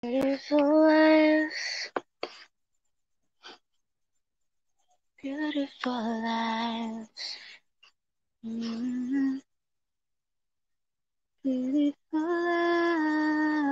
Beautiful life, beautiful life. Beautiful life.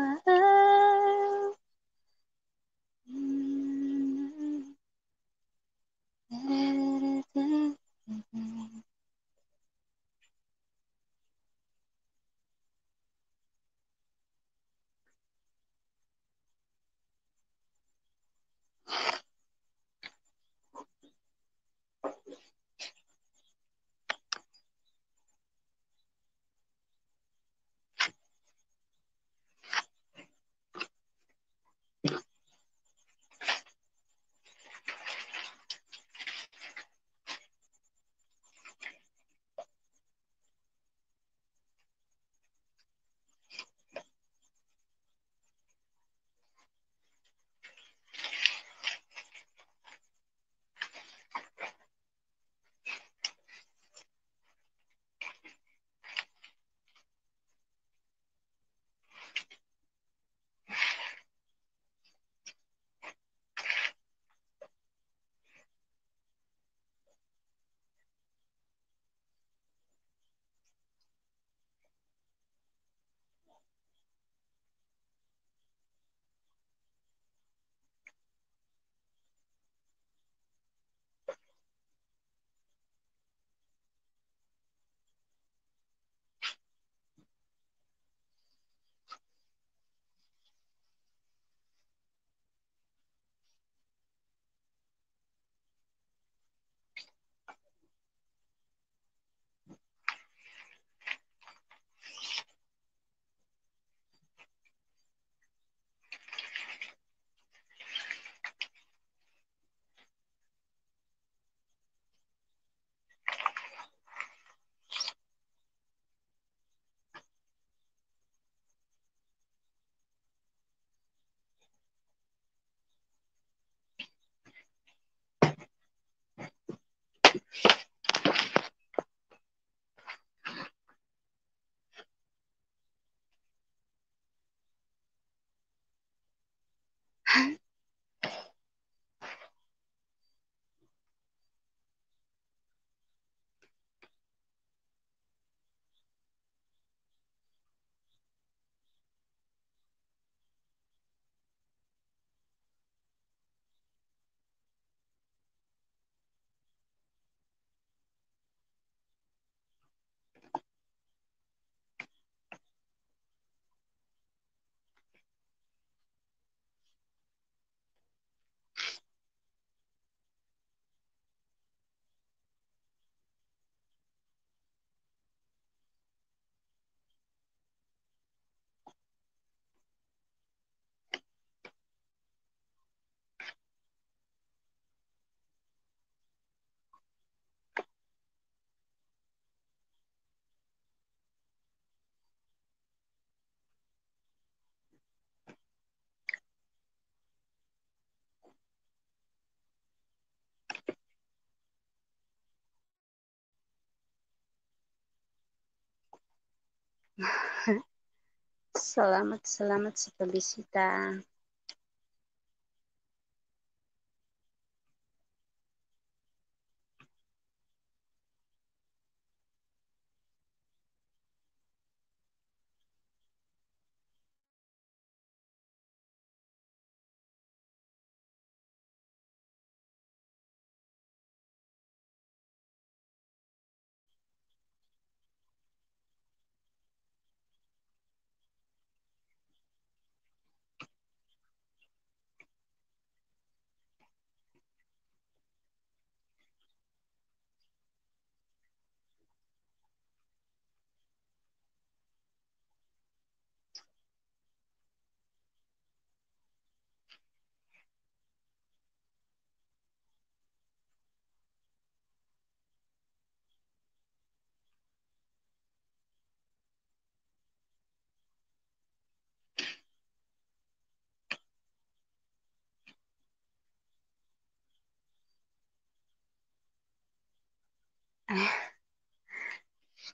Salamat sa pagbisita.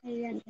Ayan.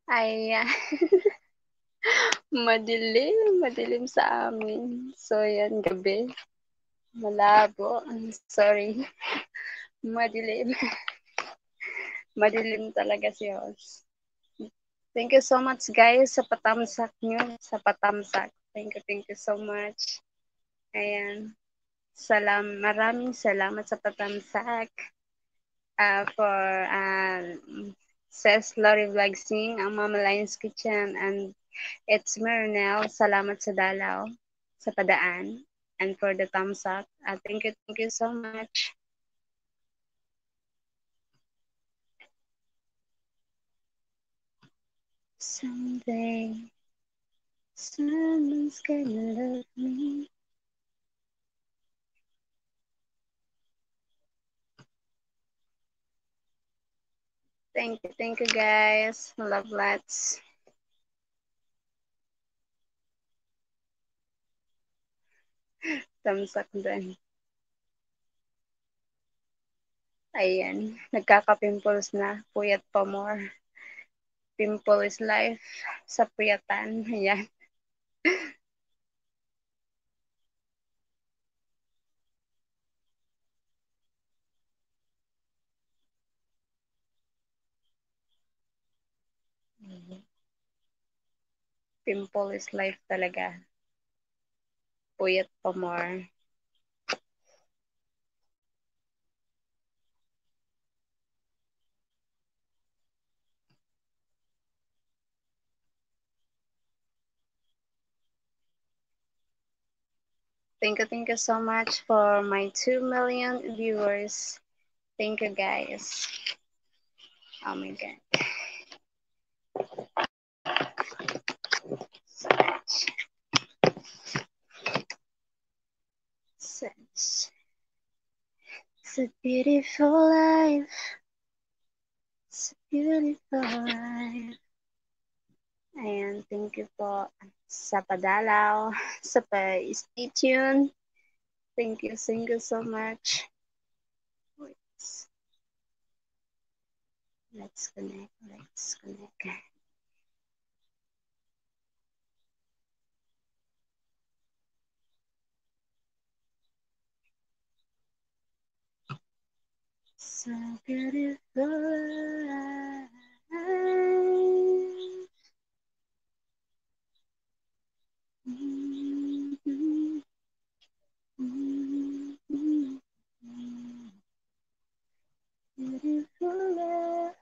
Ayan. Madilim sa amin. So, yan, gabi. Malabo. Sorry. Madilim. Madilim talaga si host. Thank you so much, guys, sa patamsak nyo. Sa patamsak. Thank you so much. Ayan. Maraming salamat sa patamsak. For says Lori Vlogsing, ang Mama Lion's Kitchen, and it's Marinelle. Salamat sa dalaw, sa padaan, and for the thumbs up. Thank you so much. Someday, someone's gonna love me. Thank you guys. Love lots. Thumbs up din. Ayan, nagkaka-pimples na. Puyat pa more. Pimple is life. Sa puyatan. Ayan. Pimple is life talaga. Puyat pa more. Thank you so much for my 2 million viewers. Thank you guys. Oh my god. Such a beautiful life. It's a beautiful life. Ayan, thank you po sa padalaw, sa pa-stay tuned. Thank you so much. Wait. Let's connect. So beautiful life. Beautiful life.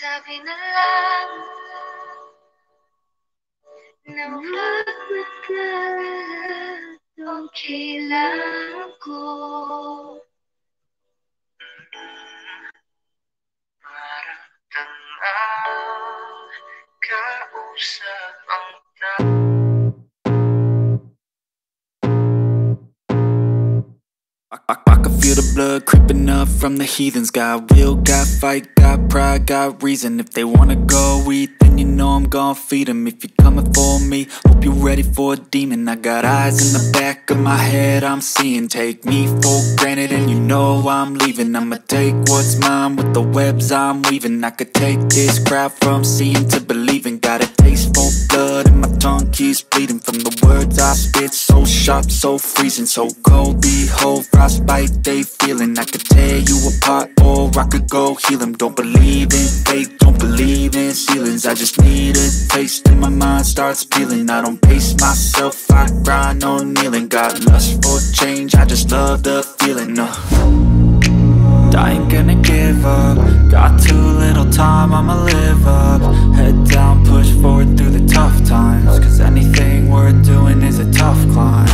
Sabi na lang na wag ka, okay lang ko. Parang tanga, kausap ang I can feel the blood creeping up from the heathens. Got will, got fight, got pride, got reason. If they wanna go eat, then you know I'm gon' feed them. If you're coming for me, hope you're ready for a demon. I got eyes in the back of my head, I'm seeing. Take me for granted and you know I'm leaving. I'ma take what's mine with the webs I'm weaving. I could take this crowd from seeing to believing. Got a taste for blood and my tongue keeps bleeding. From the words I spit, so sharp, so freezing. So cold, behold, frostbite they feeling. I could tear you apart or I could go heal them. Don't believe in fate, don't believe in ceilings. I just need a taste and my mind starts peeling. I don't pace myself, I grind on kneeling. Got lust for change, I just love the feeling. I ain't gonna give up. Got too little time, I'ma live up. Head down, push forward through the tough times. Cause anything worth doing is a tough climb.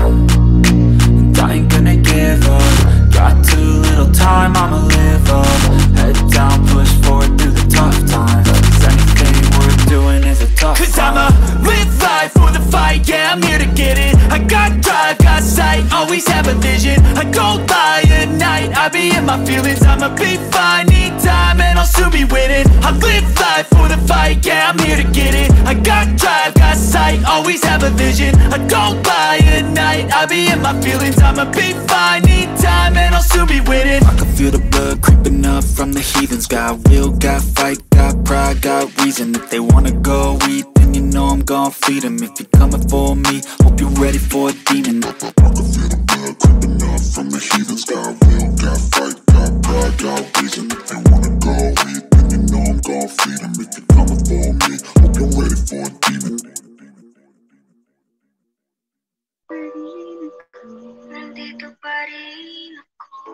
And I ain't gonna give up. Got too little time, I'ma live up. Head down, push forward through the tough times. Cause anything worth doing is a tough climb. Cause I'ma live life for the fight, yeah, I'm here to get it. I got drive, got sight, always have a vision. I go by at night, I be in my feelings. I'ma be fine, need time and I'll soon be winning. I live life for the fight, yeah, I'm here to get it. I got drive, got sight, always have a vision. I go by at night, I be in my feelings. I'ma be fine, need time and I'll soon be winning. I can feel the blood creeping up from the heathens. Got will, got fight, got pride, got reason. If they wanna go eat, then you know I'm gon' feed them. If you're coming for me, hope you're ready for a demon. I can feel the blood creeping up from the heathens. Got will, got fight, got pride, got reason. If they wanna go eat, then you know I'm gon' feed them. If you're coming for me, hope you're ready for a demon. Nandito pa rin ako.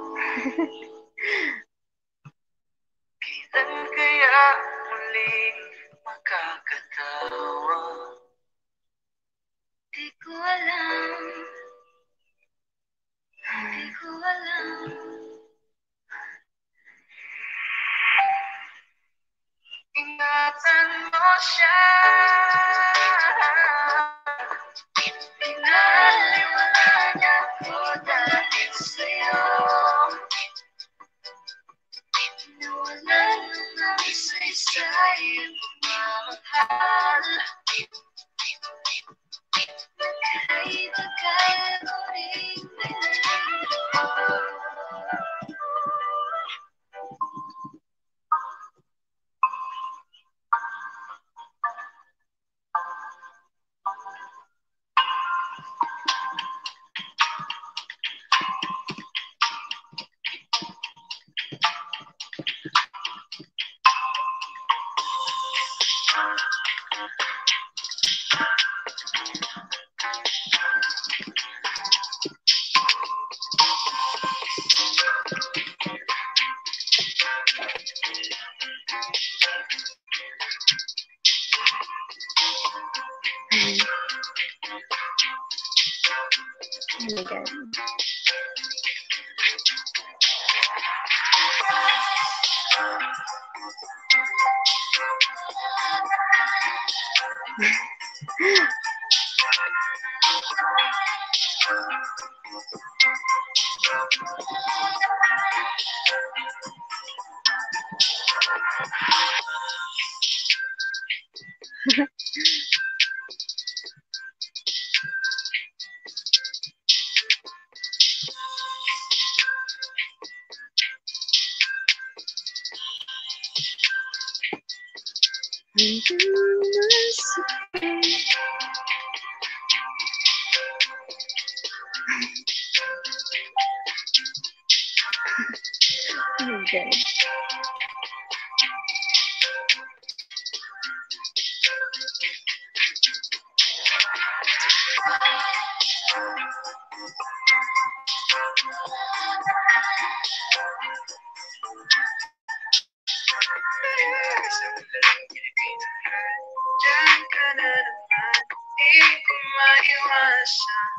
Kailan kaya muling makakatawa? Di ko alam. Di ko alam. Ingatan mo siya. Pinaliwala ko dahil sa'yo. Nawalan ng saysay ang pagmamahal. Ay tagal ko rin pinaliwala. Okay. Dalagang Pilipino, diyan ka na naman. Di ko maiwasan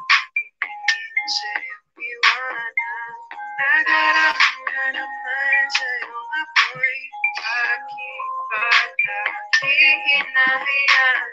tumingin sa'yo iwanan. Nadarama ka naman sa iyong apoy. Bakit ba hinahayaan?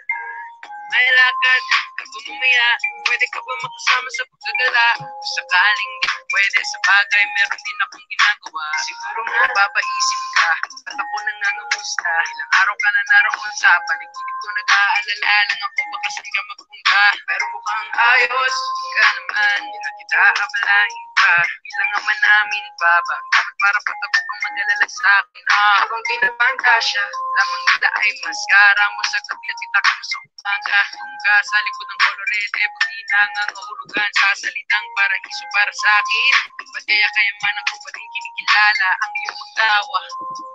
May lakad, kapag mamaya, pwede ka ba makasama sa paggagala? Kung sakaling di ko pwede sa bagay, meron din akong ginagawa. Siguro mapapaisip ka, at ako nangangamusta. Ilang araw ka na naroon sa panaginip ko, nag-aalala lang ako, baka saan ka magpunta. Pero mukhang ayos ka naman, di na kita abalahin pa. Ilang naman namin pa ba? Dapat para patapos kang mag-alala sa akin. Habang pinapantasya, lamang nila ay maskara mo sa gabi at kita ka mo sa umaga. Kung ka sa likod ng kolorete, buti na nangahulugan sa salitang paraiso para sa akin. Ba't kaya kayamanan ko pa rin kinikilala ang iyong pagtawa?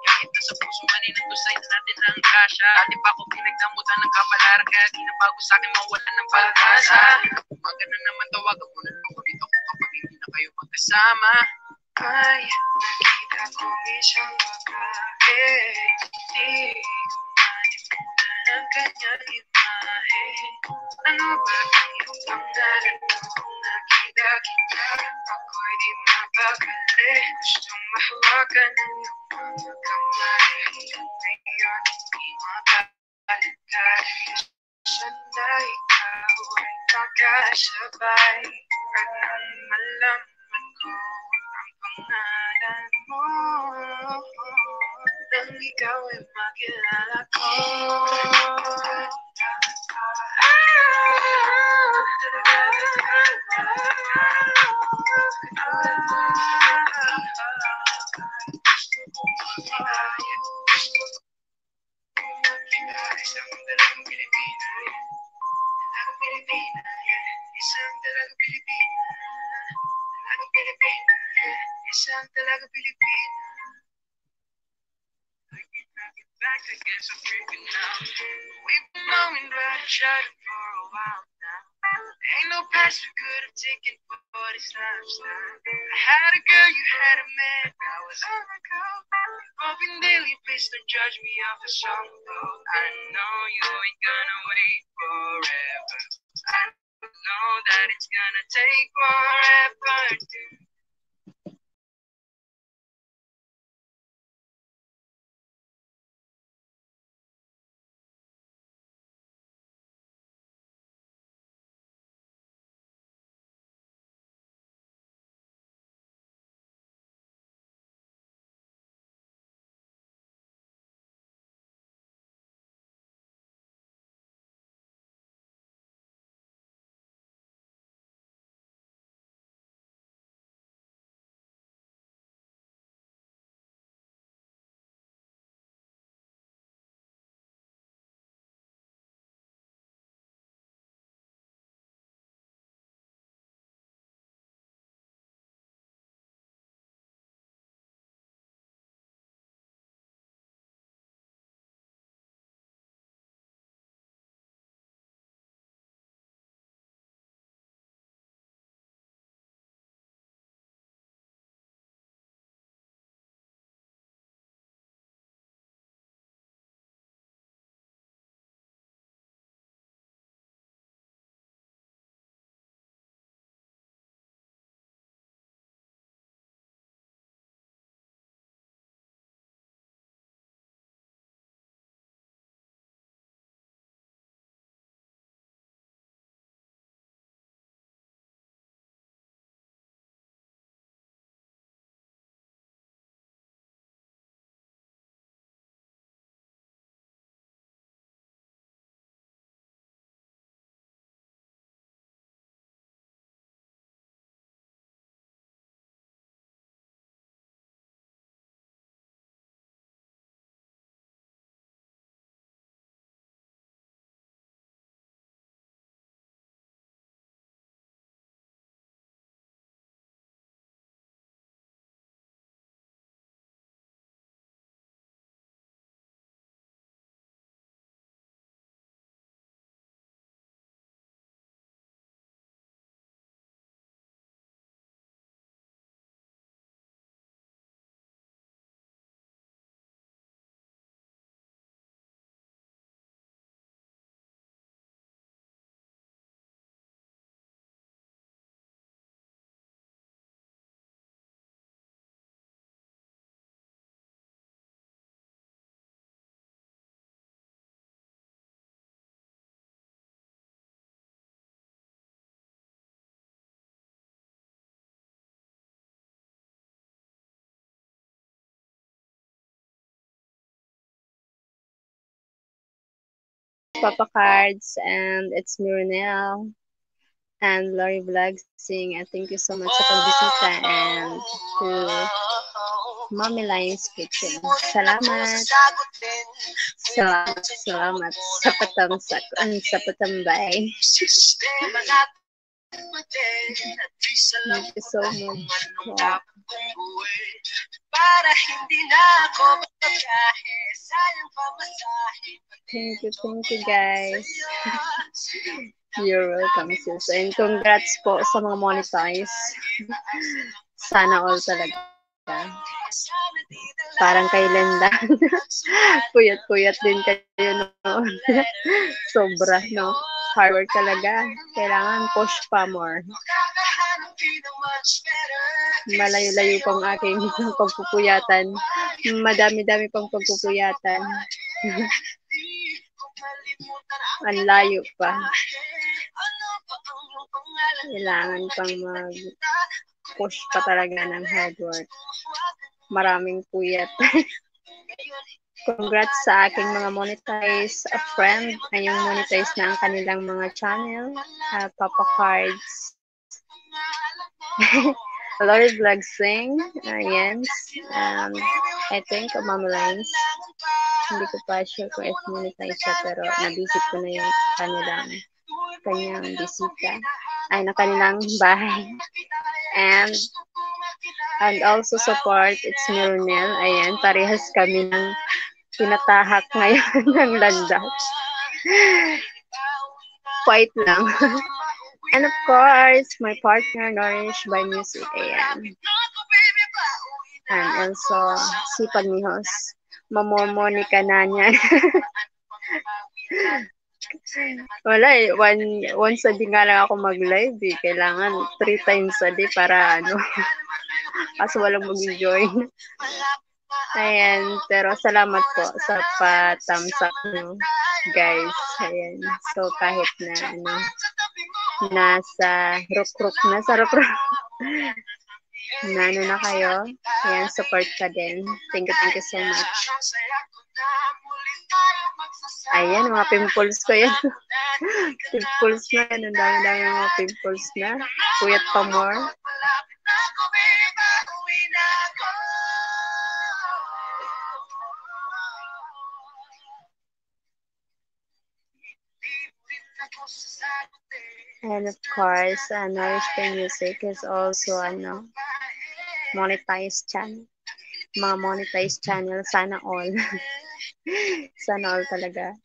Kahit nasa puso man ay nagdusay na natin ang kasya. Dati pa ako pinagdamutan ng kapalaran, kaya di na bago sa akin mawalan ng pag-asa. Umaga na naman, tawagan mo na lang ako dito ko kapag hindi na kayo magkasama. May nakita kong isang babae, di ko manimulan ang kanyang imahe. Ano ba ang iyong pangalan? Kung nakita kita, ako'y di mapakali. Gustong mahawakan ang iyong mga kamay. Ngayon, di mabalik ka. Sana ikaw ay makasabay. At nang malaman ko ang pangalan mo, nang ikaw ay makilala ko. Isang dalagang Pilipina, dalagang Pilipina, isang dalagang Pilipina, dalagang Pilipina, isang dalagang Pilipina. I can't get back, I guess I'm freaking out. We've been knowing about each other for a while now. Ain't no past we could have taken for this lifestyle. I had a girl, you had a man, I was on the go. Hoping daily, please don't judge me off a song though. I know you ain't gonna wait forever. I know that it's gonna take forever. Papa Cards, and it's Mironel and Lori Vlogsing. And thank you so much sa pagbisita and to Mommy Lion's Kitchen. Salamat. Salamat sa patamsak sa patambay. Thank you so much. Wow. Para hindi na ako magpabiyahe, sayang pamasahe. Thank you guys. You're welcome sis. And congrats po sa mga monetize. Sana all talaga. Parang kay Lenda. Puyat-puyat din kayo noon. Sobra, no? Hard work talaga. Kailangan push pa more. Malayo-layo pang aking pagpupuyatan. Madami-dami pang pagpupuyatan. Ang layo pa. Kailangan pang mag-push pa talaga ng hard work. Maraming puyat. Congrats sa aking mga monetize friend. Ngayong monetize na ang kanilang mga channel. Papa Cards. Lori Vlogsing. Yes. I think Mama Lines. Hindi ko pa sure kung if monetize siya, pero nabisit ko na yung kanyang bisita. Ay, na kanilang bahay. And also support, it's Mironel. Ayan, parehas kami ng tinatahak ngayon ng landas. Fight lang. And of course, my partner, Nourished by Music. Ayan. And also, si Pagmihos. Mamomonika na niya. Wala eh. Once a day nga lang ako mag-live eh. Kailangan 3 times a day para kaso walang mag-join. Ayan. Pero salamat po sa patamsak nyo, guys. Ayan. So kahit na nasa ruk-ruk na kayo. Ayan, support ka din. Thank you so much. Ayan, mga pimples ko yan. Pimples na yan. Ang dami-dami mga pimples na. Puyat pa more. And of course, Nourished by Music is also monetized channel. Mga monetized channel, sana all. Sana all talaga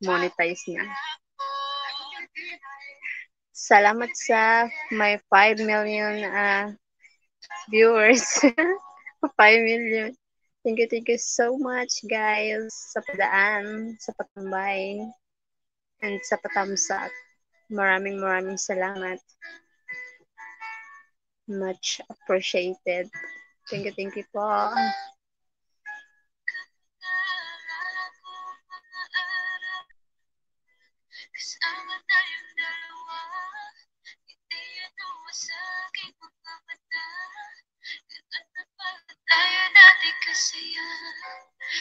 monetize na. Salamat sa may 5 million viewers. 5 million. Thank you so much guys sa padaan, sa patambay, and sa patamsak. Maraming salamat. Much appreciated. Thank you po. Kasama tayong dalawa, hindi ito masakit mga mata. Ganun na pala tayo dati kasaya.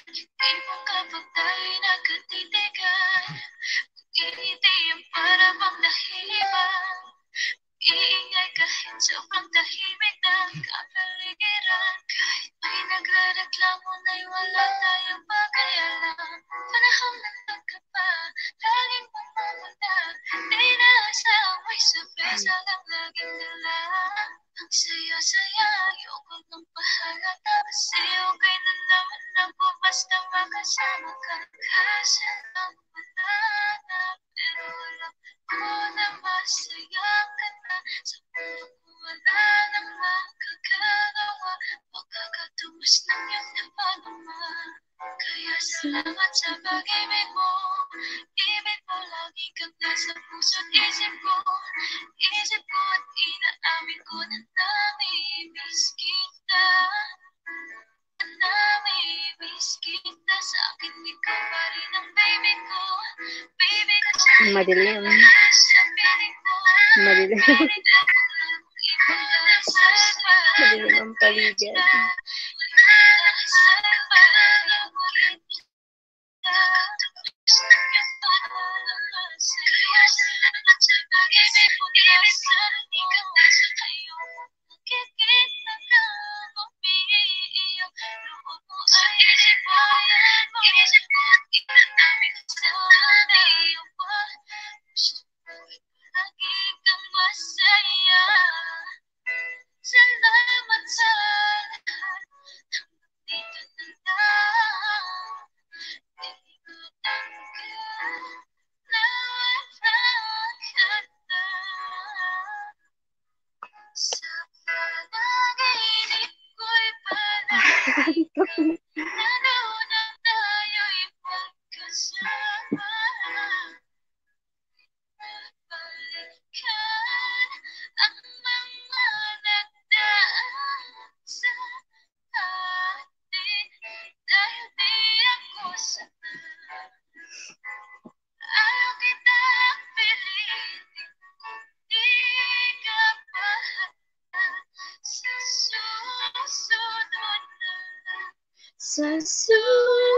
Hindi mo kapag tayo nagkatitigan. Pag-iiti ang para bang nahihibang. Iingay kahit sobrang tahimik ng kapaligiran. Kahit may nagrereklamo na'y wala tayong pag-alam. Panahon ng pagkapa, laging pumamata. Di na asang may sorpresa lang laging dala. Ang saya-saya, ayoko ng pahalata. Kasi okay na naman ako basta makasama ka. Kasi lang wala na, pero alam ko na masaya ka na. Sa puso ko wala nang makakagawa. Pagkakatuwas ng iyong napanama. Kaya salamat sa pag-ibig mo. Ibig mo lagi kang nasa puso't isip ko. Isip ko at inaamin ko na namimiss kita. Namimiss kita. Sa akin ikaw pa rin ang baby ko. Baby ko sa madilim. Madilim. Madilim ang paligid.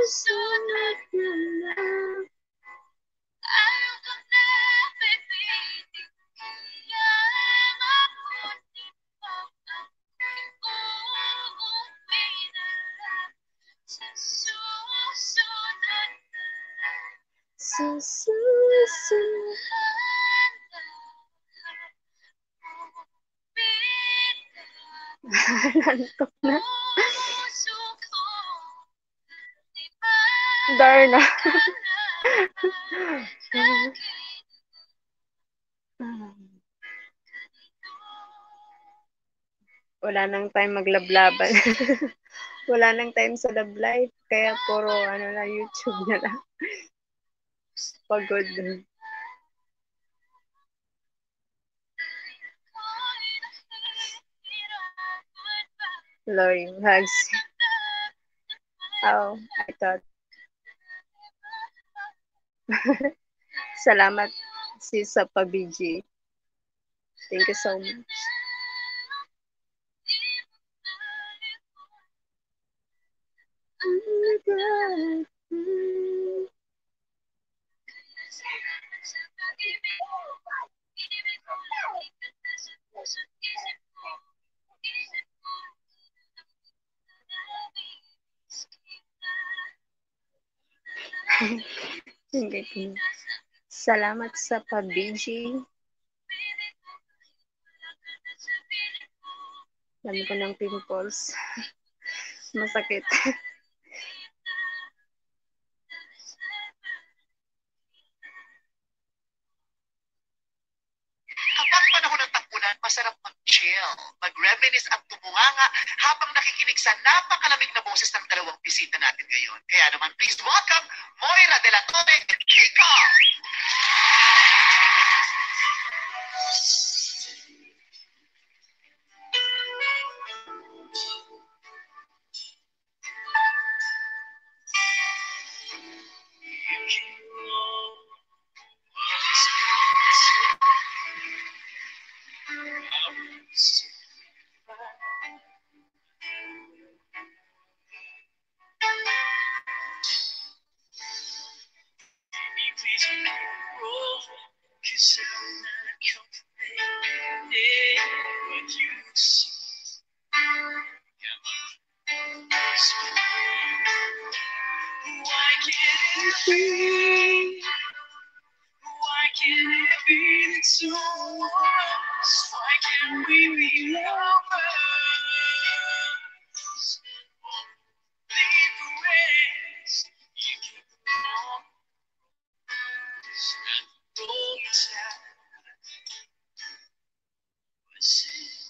susunod na lang. Ayaw ko na pipitin, kaya mabuti pa ako'y uuwi na lang. Sa susunod na lang. Sa susunod. Nantok na. Darna. Wala nang time maglablaban. Wala nang time sa love life. Kaya puro YouTube na lang. Pagod. Lori, hugs. Oh, I thought. Salamat sis sa pabiji. Thank you so much. Salamat sa pabiji. Dami ko ng pimples. Masakit. Kapag panahon ng tag-ulan, masarap mag-chill, mag-reminisce at tumunganga habang nakikinig sa napakalamig na boses ng dalawang bisita natin ngayon. Kaya naman, please welcome Moira de la Torre and Kiko! Why can't it be that so once? Why can't we be lovers? Leave the rest. You keep on. Roll me tight. Was it?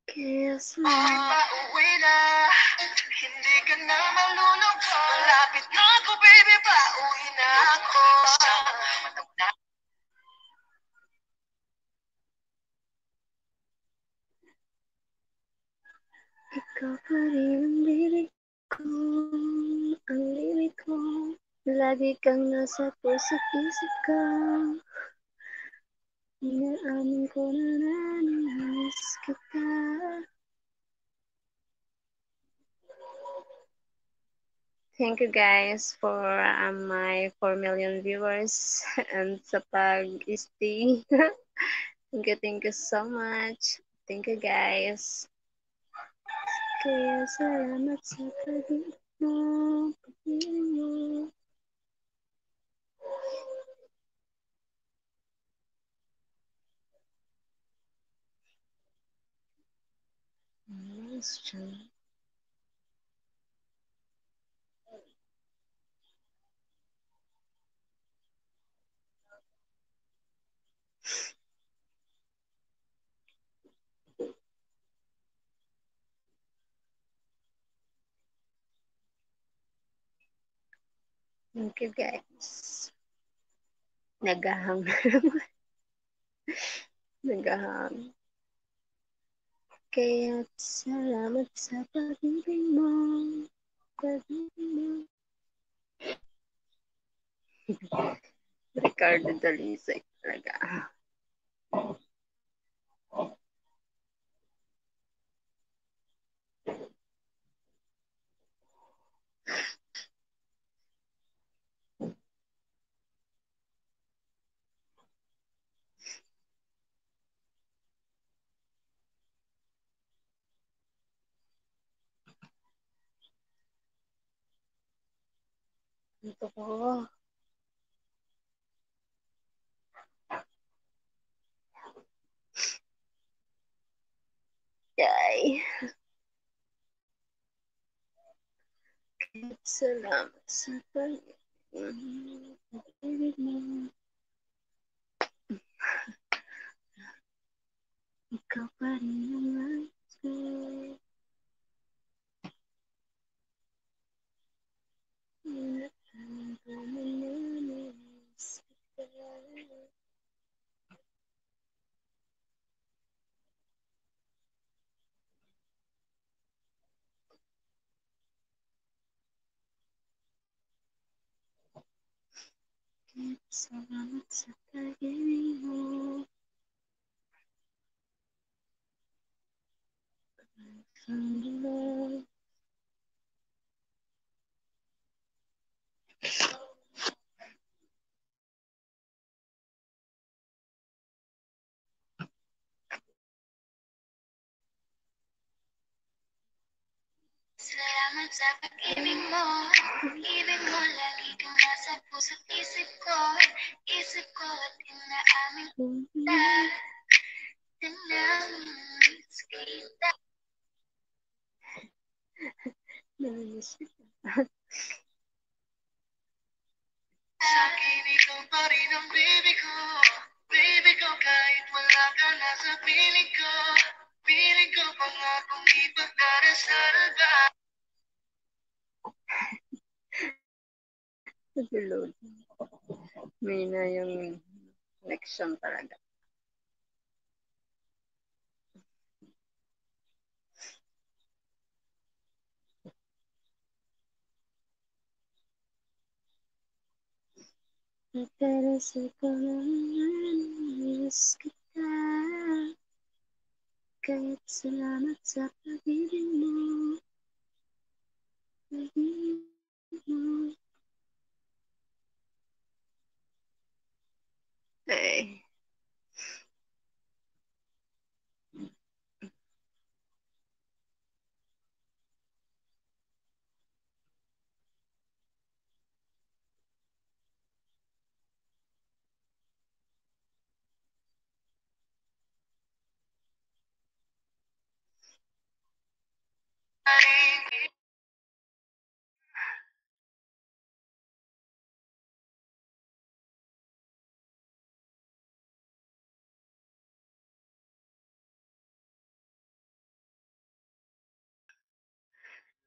Kiss me. Pauwi na, hindi ka na malulungkot. Malapit na ako, baby, pauwi na ako. Ikaw pa rin ang lirik ko, ang lirik ko. Lagi kang nasa puso't isip ko. Inaamin ko na namiss kita. Thank you guys for my 4 million viewers and sa pag-stay. Thank you so much. Thank you guys. Kaya salamat sa pag-ibig mo, pag-ibig mo. Nice job. Thank you guys. Nagahang. Nagahang. Kaya salamat sa pag-ibig mo. Pag-ibig mo. Ricardo Dalisay talaga. Ito ko. Yay. Kaya salamat sa pag-ibig mo. Ikaw pa rin ang nais ko. Salamat sa pag-ibig mo. From the love. Salamat sa pag-ibig mo. Pag-ibig mo, lagi kang nasa puso't isip ko. Isip ko at inaamin ko na namiss kita. Namiss kita. Sa akin ikaw pa rin ang baby ko. Baby ko kahit wala ka na sa piling ko. Piling ko pangakong ipagdarasal ba? Nag-load. May na yung connection talaga. Pero sa pag-ibig kita. Kahit salamat sa pag-ibig mo. Pag-ibig mo. Ay.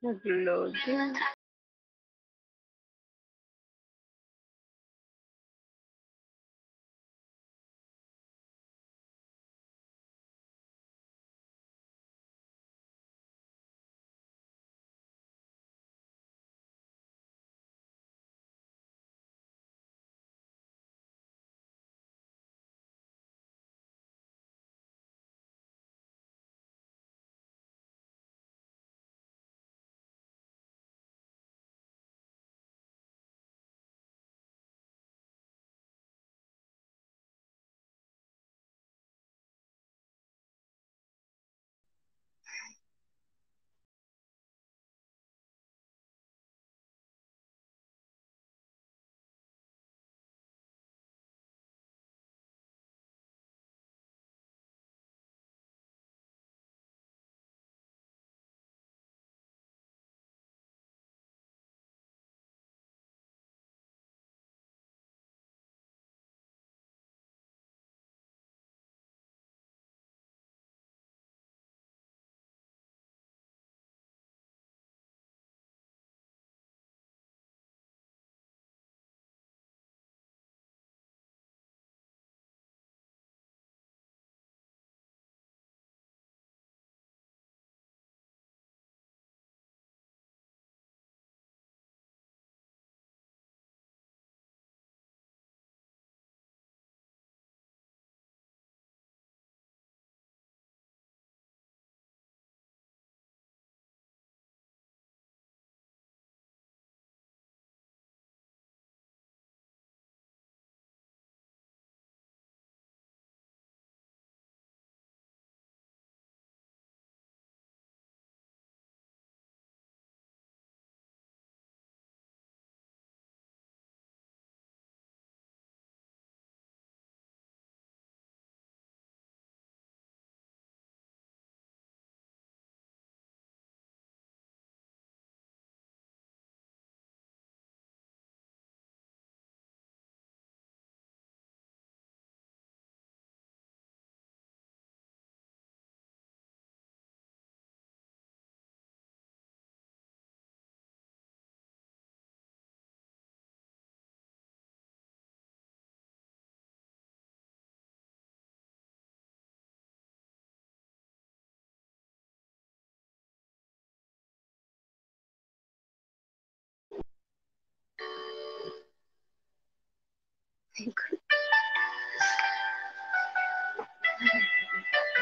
Nag-load.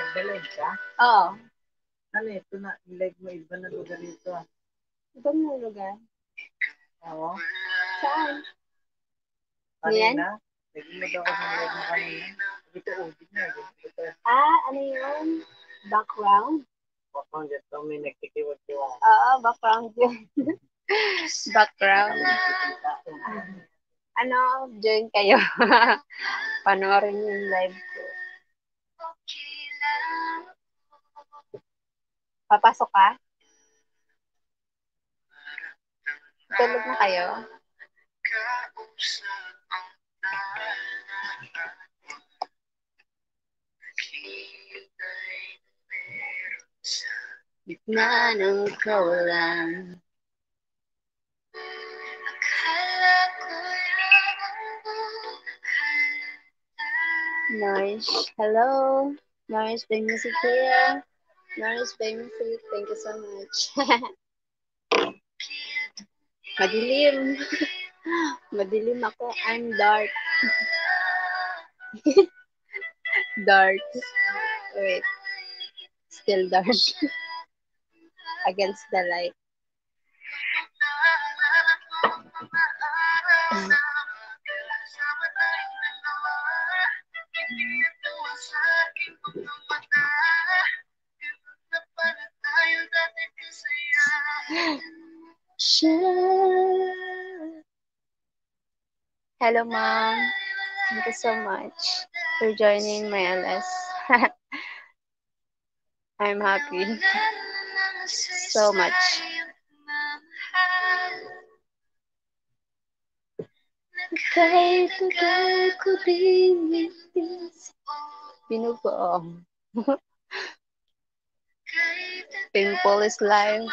Nag-live ka? Oo. Ano ito na, live mo iba na lugar dito ah. Ibang na lugar. Oo. Saan? Kanina, nag-load ako ng live mo kanina. Dito, ubig na. Dito. Ano yun? Background? Bakang dito, may nagkikiwag-kiwag. Oo, background yun. Background. Join kayo. Panoorin yung live ko. Papasok ka? Tulog na kayo? Gitna ng kawalan. Nourish, hello. Nourish by Music here. Nourish by Music, thank you so much. Madilim. Madilim ako. I'm dark. Dark. Wait. Still dark. Against the light. Hello, Mom. Thank you so much for joining my LS. I'm happy so much. Kailangan ko rin binubuo. Pimple is life.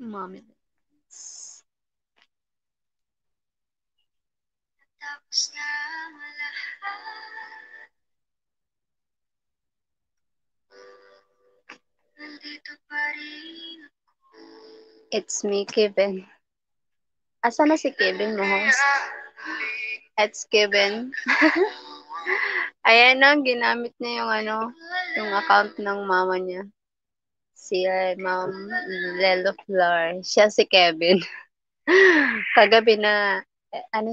Mommy. It's me, Kevin. Asa na si Kevin mo, host? It's Kevin. Ayan na, ginamit niya yung account ng mama niya. Si Ma'am Lelo Flor. Siya si Kevin. Kagabi na,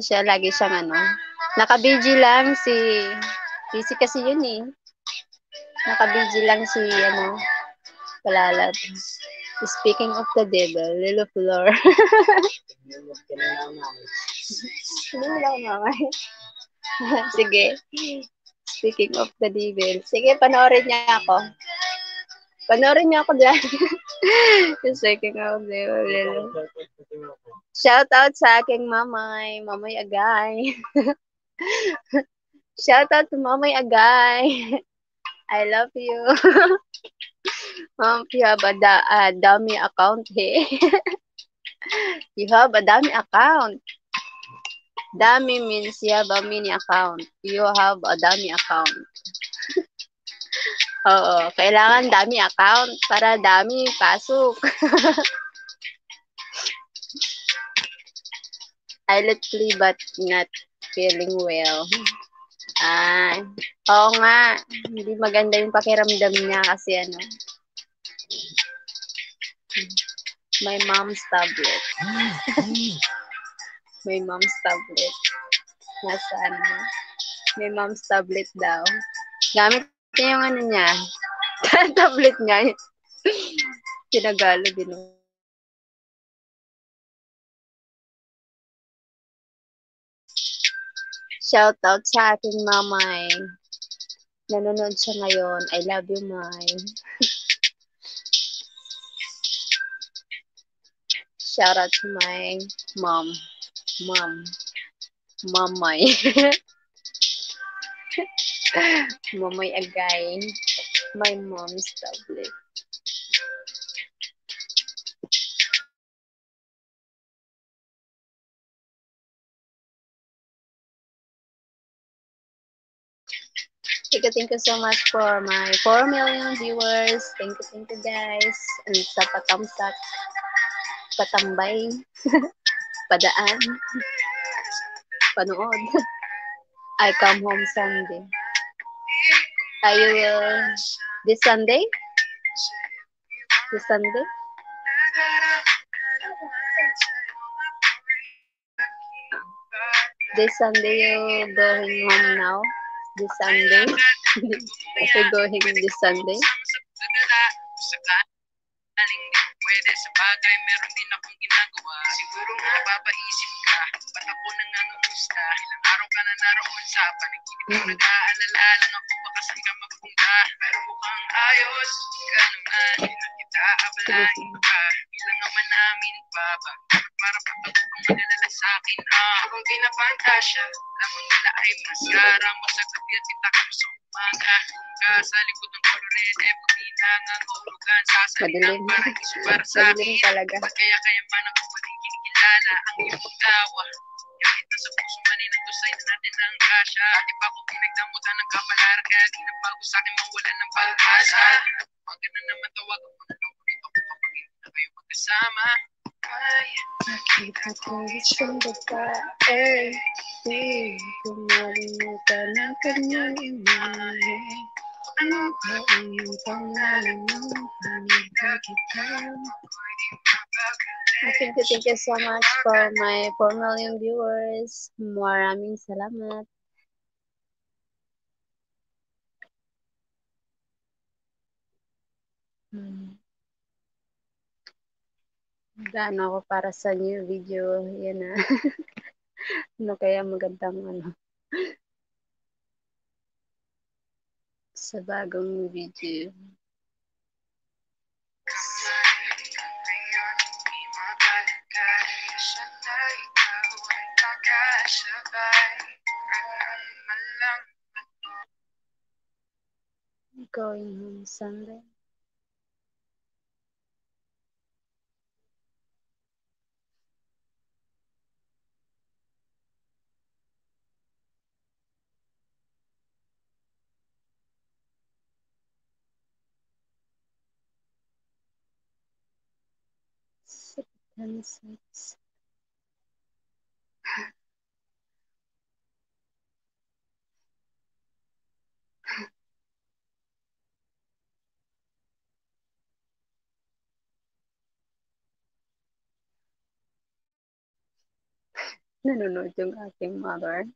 siya, lagi siyang naka-busy lang busy kasi yun eh. Naka-busy lang si, Palalat. Speaking of the devil, Lelo Flor. Hindi mo lang mamay. Sige. Speaking of the devil. Sige, panoorin niya ako. Panoorin niya ako dyan. Speaking of the devil. Shout out sa aking mamay. Mamay Agay. Shout out to Mamay Agay. I love you. Mom, you have a dummy account here. You have a dummy account. Dummy means you have a mini account. You have a dummy account. Oo, kailangan dummy account para dami pasok. I let play but not feeling well. Oo nga. Hindi maganda yung pakiramdam niya kasi my mom's tablet. My mom's tablet. Nasaan na? May mom's tablet daw. Gamit niya yung niya. Tablet niya. Tinagalo din. Shout out sa aking mamay. Nanonood siya ngayon. I love you, May. Shout out to my mom. Mamay. Momoy Agay. My mom's tablet. Thank you so much for my 4 million viewers. Thank you guys. And sa patamsak, patambay, padaan, panood. I come home Sunday. I will, this Sunday? This Sunday? This Sunday you going home now? This Sunday? If you going this Sunday? Pwede sa bagay, meron din akong ginagawa. Siguro nga napapaisip ka, ba't ako nangangamusta? Ilang araw ka na naroon sa panaginip ko, nag-aalala lang ako, baka saan ka magpunta. Pero mukhang ayos ka naman, ilang kita abalain pa. Bilang naman namin pa ba? Para patapos kang magalala sa akin, Kung pinapantasya, lamang nila ay maskara mo sa gabi at kita ka sa umaga. Ka sa likod ng kolorete, pag pinangangahulugan, sasalita para iso para sa akin. talaga. Kaya man ako muling kinikilala ang iyong tawa. Kahit nasa puso man ay nagdusay na natin ang kasya. Di pa ako pinagdamutan ng kapalaran, kaya di na bago sa akin mawalan ng pag-asa. Huwag ka na naman tawagan mo na lang ulit ako kapag hindi na kayo magkasama. Nakita ko isang babae, di ko malimutan ang kanyang imahe. Ano ba ang iyong pangalan mo? Hanap kita. Thank you so much for my 4 million viewers. Maraming salamat. Gaano ako para sa new video. Yan na. Ano kaya magandang sa bagong video. Going home Sunday. September 6. Nanonood yung aking mother.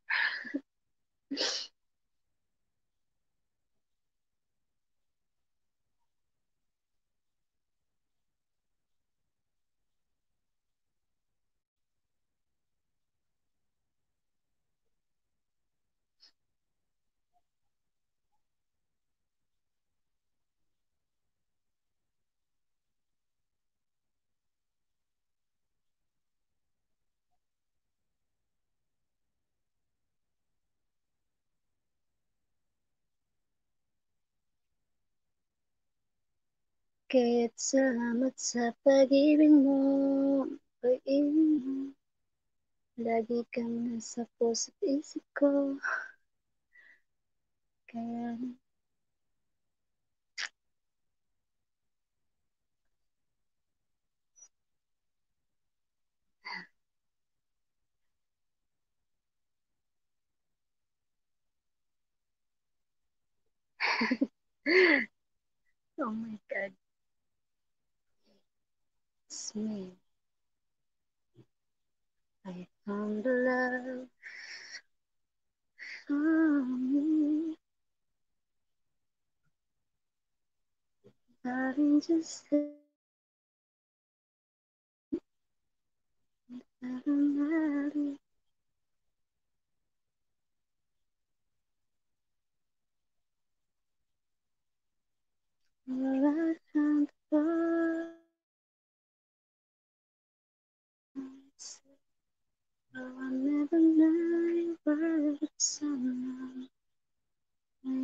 Kaya't salamat sa pag-ibig mo, pag-ibig mo. Lagi kang nasa puso't isip ko. Kaya oh my God. It's me. I found the love for me. Darling, just say that I'm ready. Well, I found the love. Oh, I never knew you were someone. Did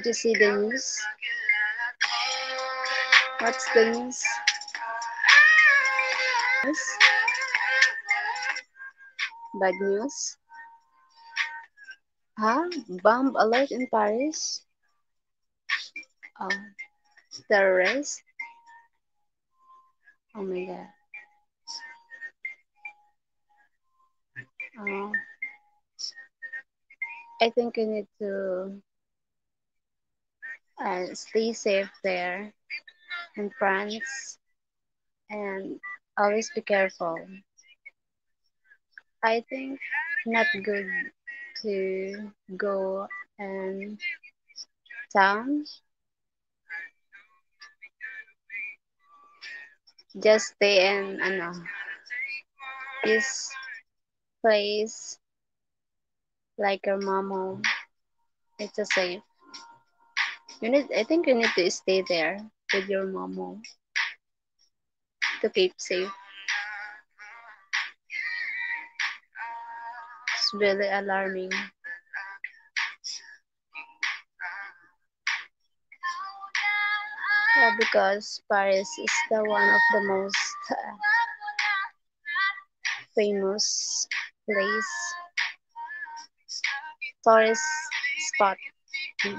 you see the news? What's the news? Bad news? Huh? Bomb alert in Paris? Oh, terrorist? Oh my god. Oh, I think you need to stay safe there in France and always be careful. I think not good to go in town. Just stay in this place like your mom home. It's a safe. I think you need to stay there with your mom home to keep safe. It's really alarming. Because Paris is the one of the most famous place, tourist spot in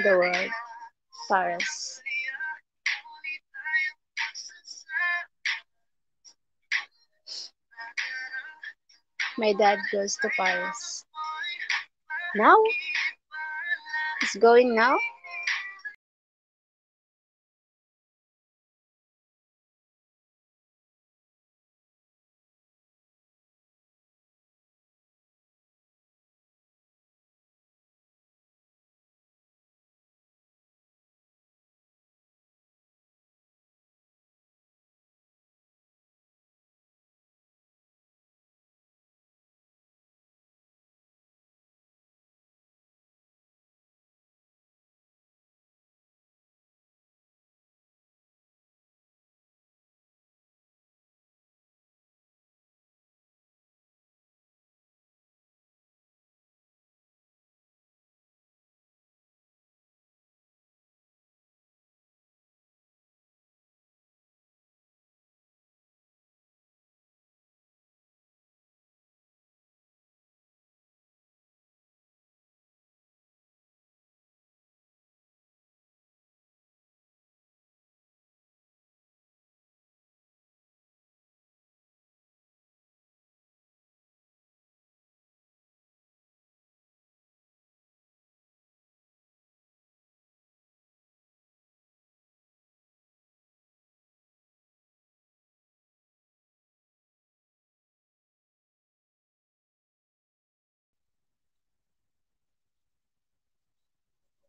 the world, Paris. My dad goes to Paris. Now? He's going now?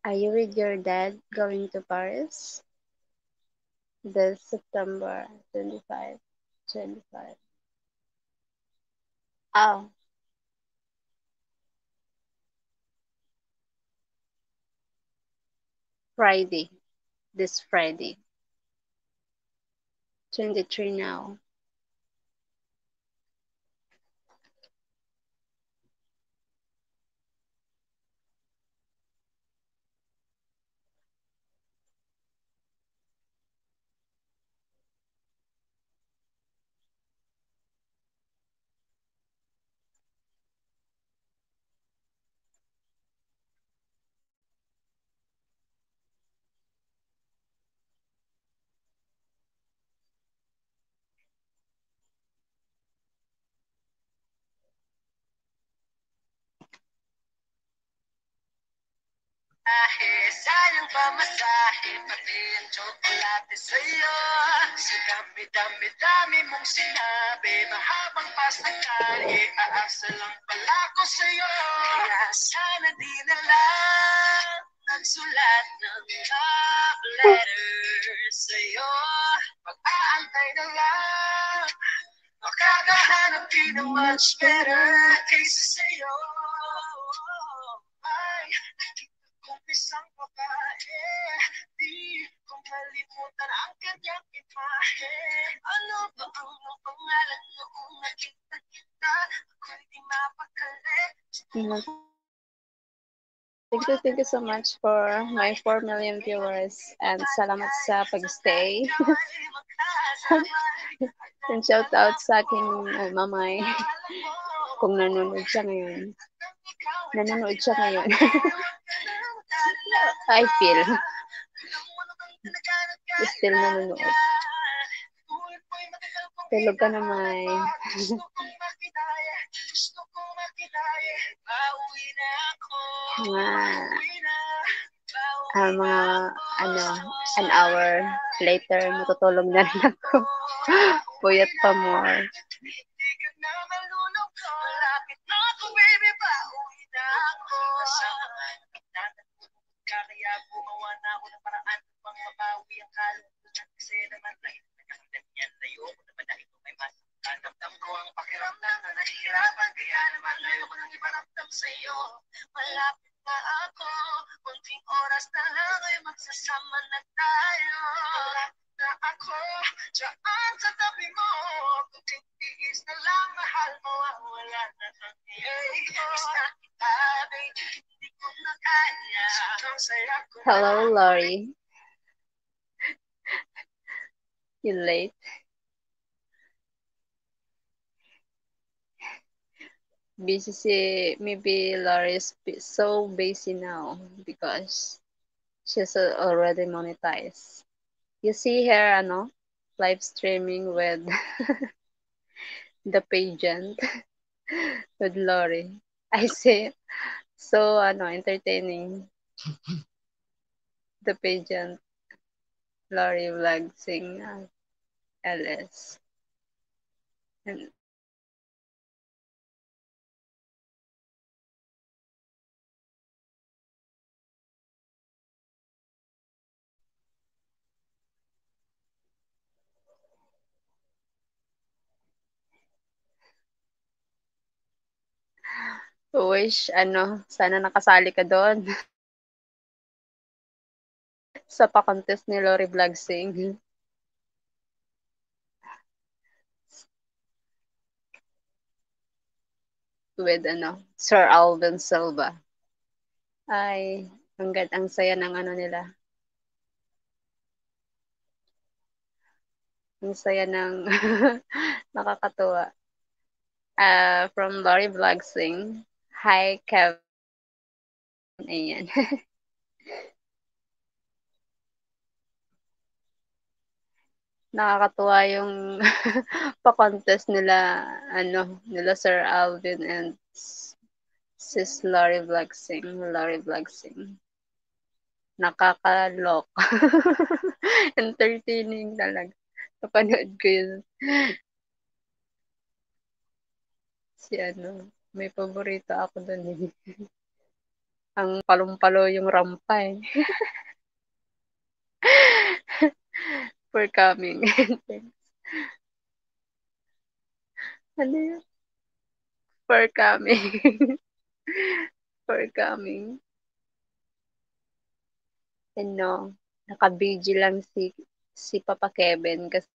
Are you with your dad going to Paris this September 25, 25? Oh, Friday, this Friday, 23 now. Sayang pamasahe, pati ang tsokolate sa'yo. Sa dami-dami mong sinabi, mahabang pasakali, aasa lang pala ko sa'yo. Kaya sana di na lang nagsulat ng love letter sa'yo. Pag-aantay na lang makakahanap din ng much better kaysa sa'yo. Ay, nakita kong isang babae, di ko malimutan ang kanyang imahe. Ano ba ang iyong pangalan noong nakita kita? Ako'y di mapakali. Thank you so much for my 4 million viewers and salamat sa pag-stay. And shout out sa aking mamay kung nanonood siya ngayon. Nanonood siya ngayon. I feel. Still nanonood. Tulog ka naman. Mga an hour later matutulog na rin ako. Puyat pa more. Kaya gumawa na ako ng paraan upang mabawi ang kalungkutan kasi naman dahil nagkakaganyan layo ko naman dahil ito may masaktan. Damdam ko ang pakiramdam na nahihirapan kaya naman ayoko nang iparamdam sa'yo. Malapit na ako, kunting oras na lang ay magsasama na tayo. Malapit na ako, dyan sa tabi mo, kunting tiis na lang mahal mo ang wala na kang basta kita, baby, hindi ko na kaya. Hello, Lori. You late? Maybe Lori is so busy now because she's already monetized. You see her, live streaming with the pageant with Lori. I see. So, entertaining. The pageant. Lori Vlogsing LS. And wish, sana nakasali ka doon. Sa pa-contest ni Lori Vlogsing. With, Sir Alvin Silva. Ay, ang saya ng nila. Ang saya ng nakakatuwa. From Lori Vlogsing. Hi, Kevin. Ayan. Nakakatuwa yung pa-contest nila, nila Sir Alvin and sis Lori Vlogsing. Lori Vlogsing. Nakakalok. Entertaining talaga. Napanood ko yun. May paborito ako doon eh. Ang palong-palo yung rampa eh. For coming. Ano yun? For coming. For coming. Naka-BG lang si Papa Kevin kasi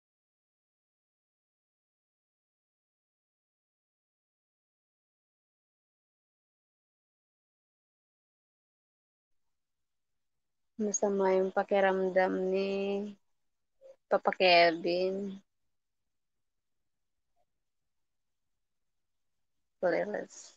masama yung pakiramdam ni Papa Kevin. Please.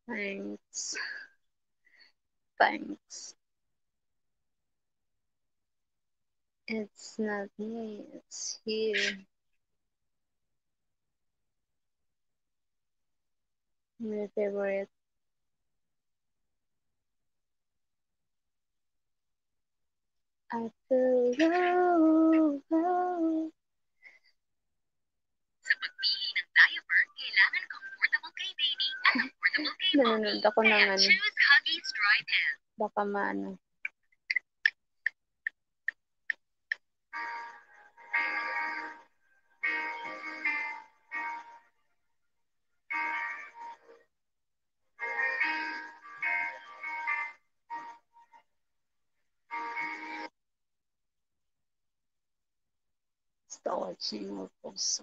Thanks. Thanks. It's not me, it's you. My favorite. I feel you. Sa pagpili ng diaper, kailangan comfortable kay baby at affordable kay mommy. Nanonood ako ng Kaya ano. choose Huggies Dry Pants. Baka maano. Start watching more posts.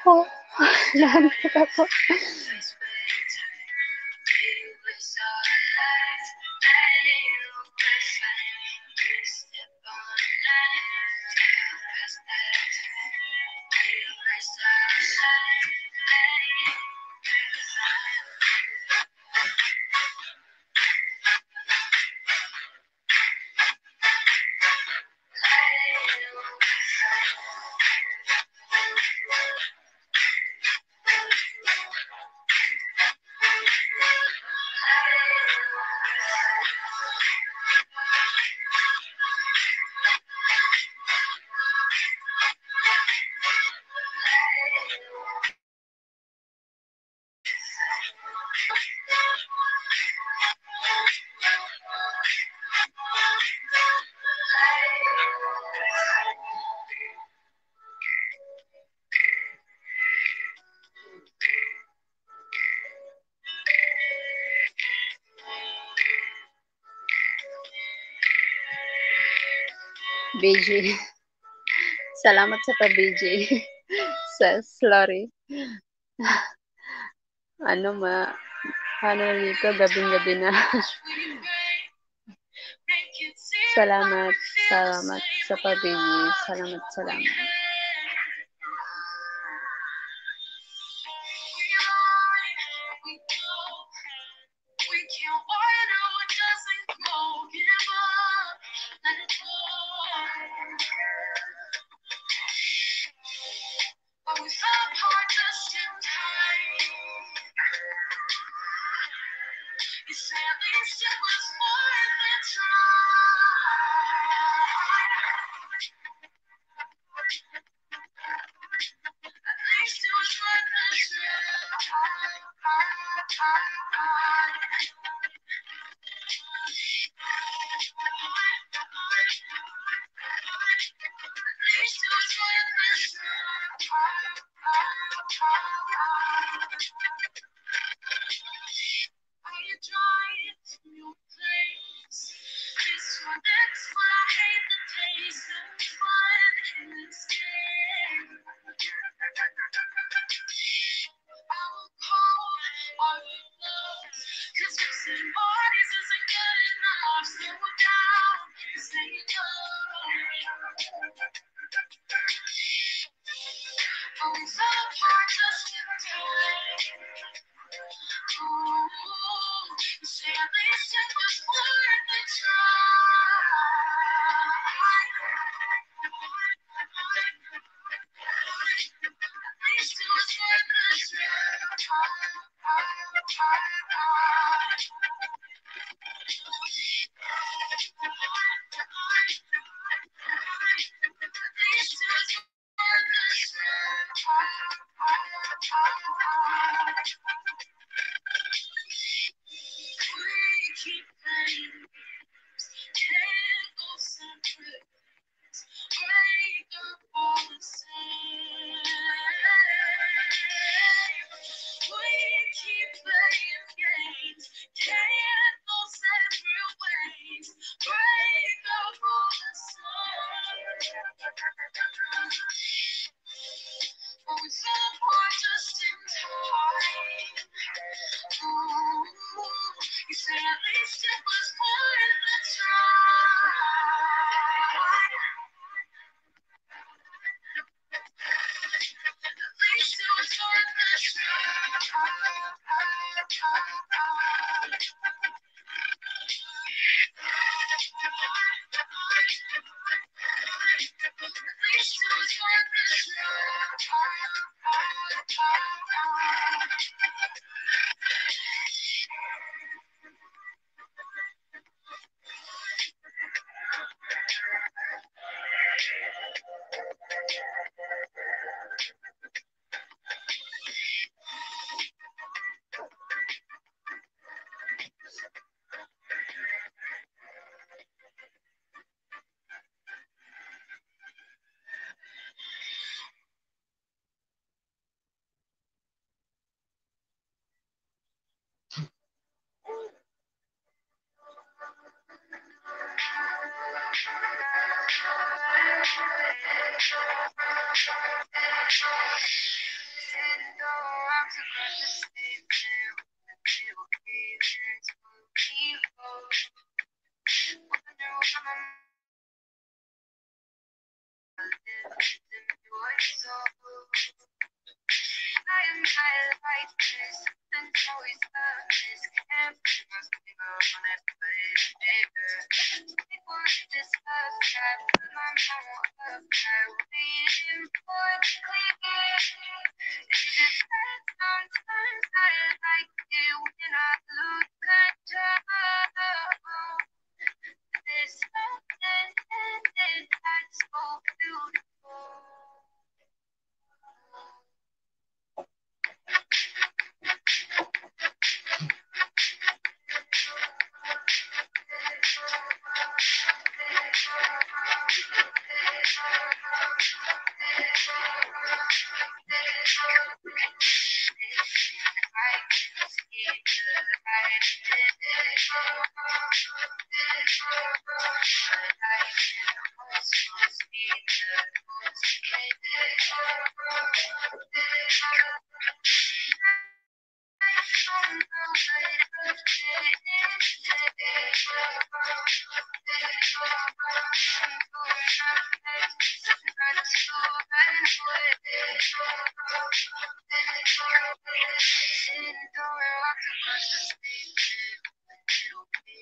Oh, nandito ako. BG. Salamat sa pa-BG. Sa sorry. Ano dito, gabing-gabi na. Salamat sa pa-BG. Salamat.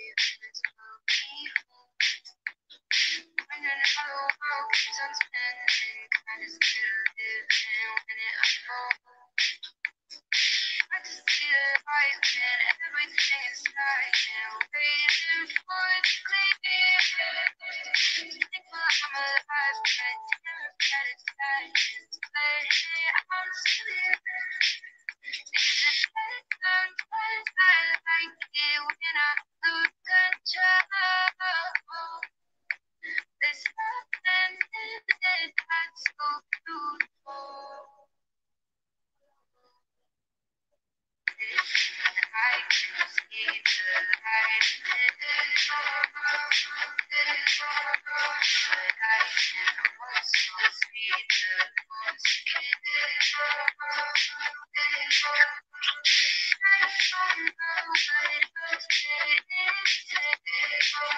When another world keeps on spinning, kind of still living when it unfolds. I just see the light and everything is lying, waiting for it to clear. Think while I'm alive, but damn that it's dying. But hey, I'm still here. It's just that sometimes I like it when I lose control. There's nothing in it that's so beautiful. I can see the light in it all, but I can also see the force in it all. I don't know what it was that it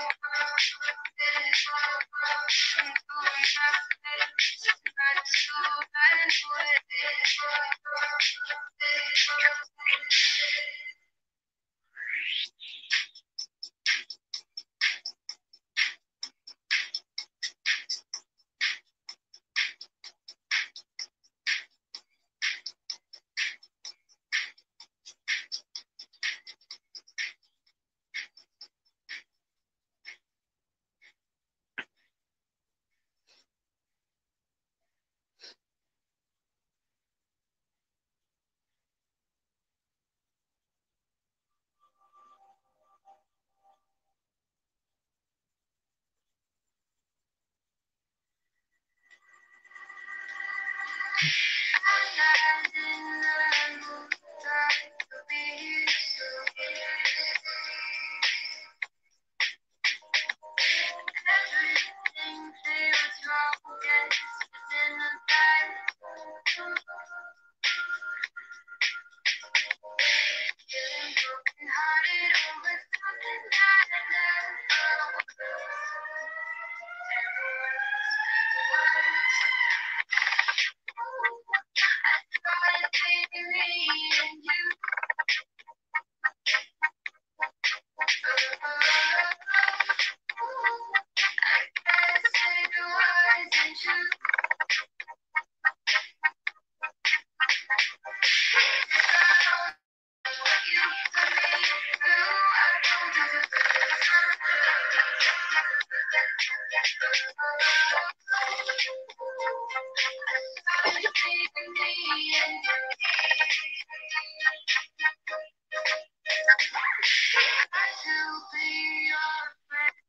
all.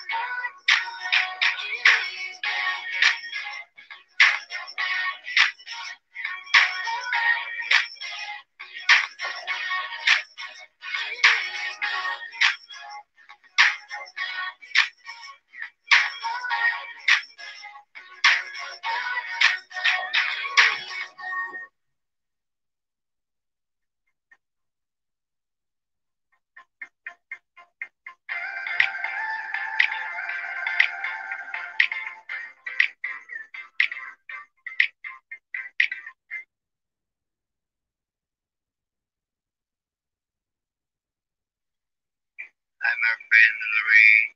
I'm our friend Lorraine.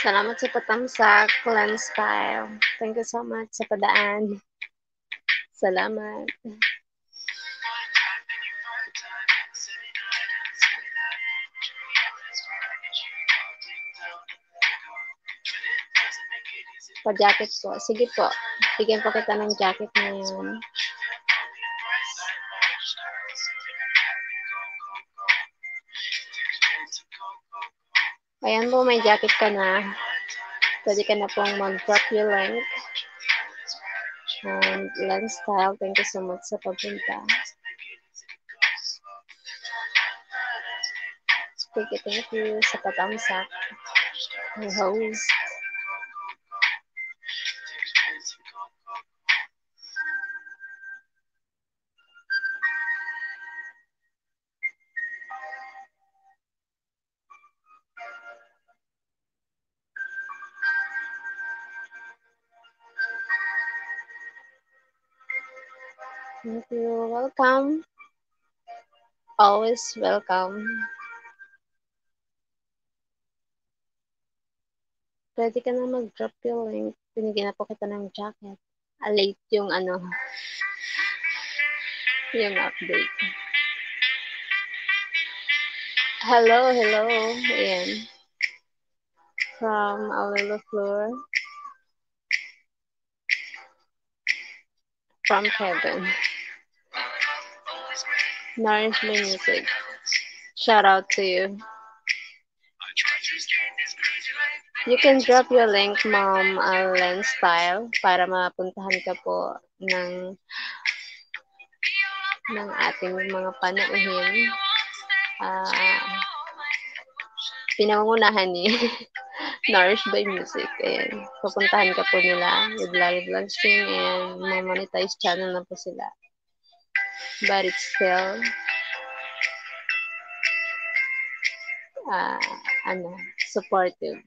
Salamat sa patamsak, Lens Style. Thank you so much sa padaan. Salamat. Pa-jacket po. Sige po. Bigyan po kita ng jacket ngayon. Ayan po, may jacket ka na. Pwede ka na pong mag-drop your link. And Lens Style, thank you so much sa pagpunta. Thank you sa patamsak. Your host. Thank you. Welcome. Always welcome. Pwede ka na mag-drop yung link. Binigyan na po kita ng jacket. Late yung yung update. Hello. Ayan. From Aurelio Flor. From Kevin. Nourish my music. Shout out to you. You can drop your link, Ma'am Len Style, para mapuntahan ka po ng ating mga panauhin. Pinangungunahan ni Nourish by Music. Ayan. Pupuntahan ka po nila with Larry Vlogstream and monetize channel na po sila. But it's still supportive.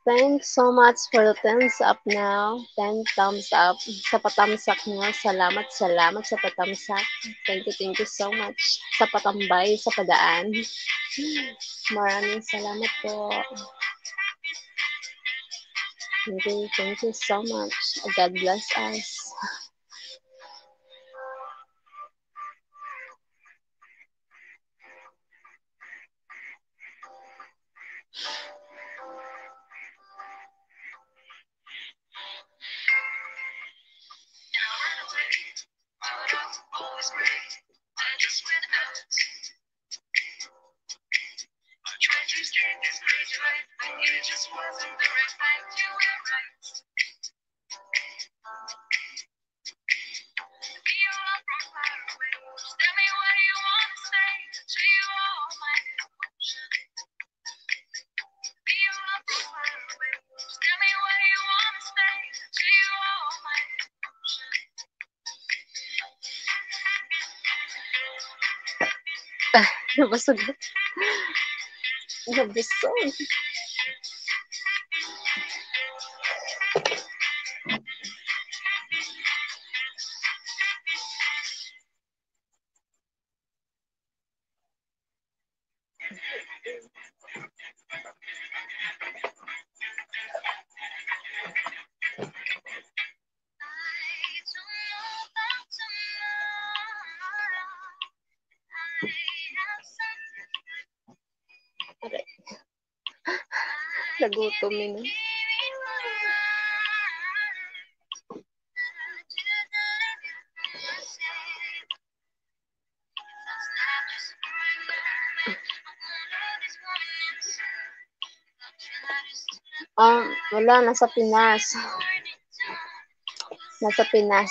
Thanks so much for the 10 up now. 10 thumbs up sa patamsak nyo. Salamat sa patamsak. Thank you so much sa patambay, sa padaan. Maraming salamat po. Thank you so much. God bless us. Nabusog. Nabusog. Nagutom yun. Wala, nasa Pinas. Nasa Pinas.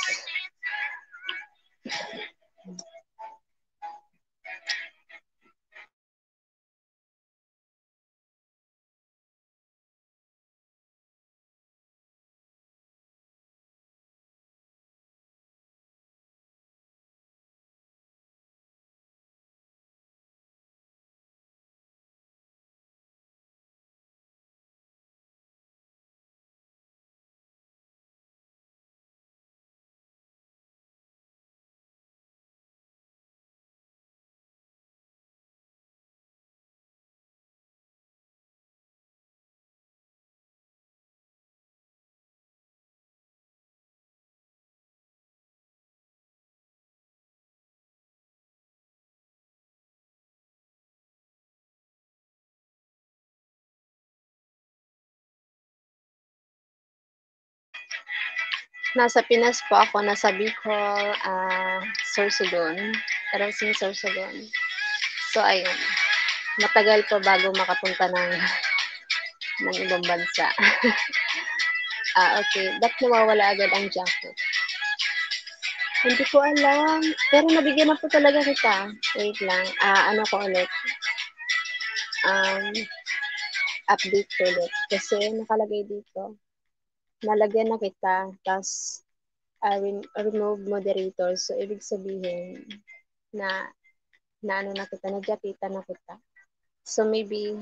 Nasa Pinas po ako, nasa Bicol, Sorsogon, Erosing Sorsogon. So, ayun. Matagal pa bago makapunta ng ibang bansa. Okay. Ba't nawawala agad ang junk food? Hindi ko alam. Pero nabigyan na po talaga kita. Wait lang. Ano ko ulit? Update ko ulit. Kasi nakalagay dito. Nalagyan na kita. Tapos, remove moderator. So, ibig sabihin na ano na kita, nagyakita na kita. So, maybe,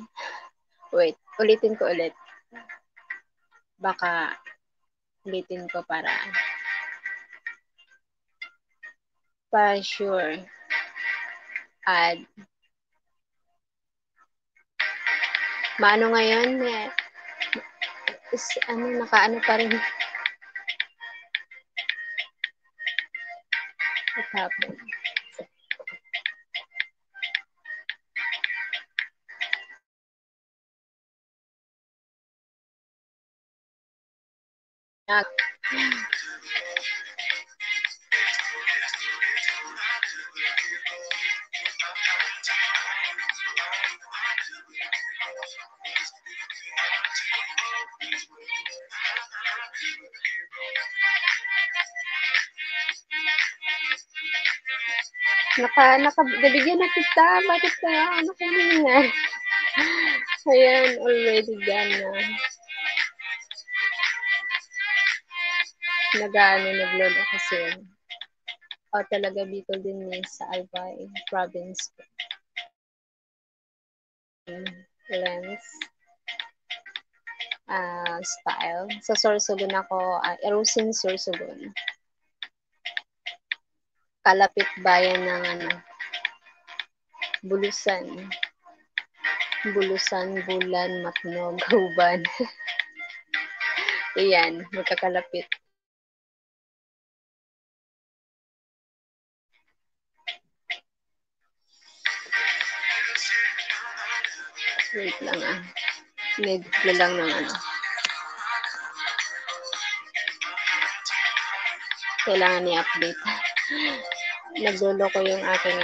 wait, ulitin ko ulit. Baka, ulitin ko para sure. Add. Maano ngayon? Nakaano pa rin. What happened? Nabigyan na kita. Bakit kaya? Ano kanina? Ayan, already done na. Nagload kasi. Talaga Bicol din sa Albay province. Lens. Style. Sa Sorsogon ako, Erosin Sorsogon. Kalapit bayan ng Bulusan. Bulusan, Bulan, Matnog, Huban. Ayan, magkakalapit. Wait lang Need ko lang ng Kailangan i-update. Nagdulo ko yung aking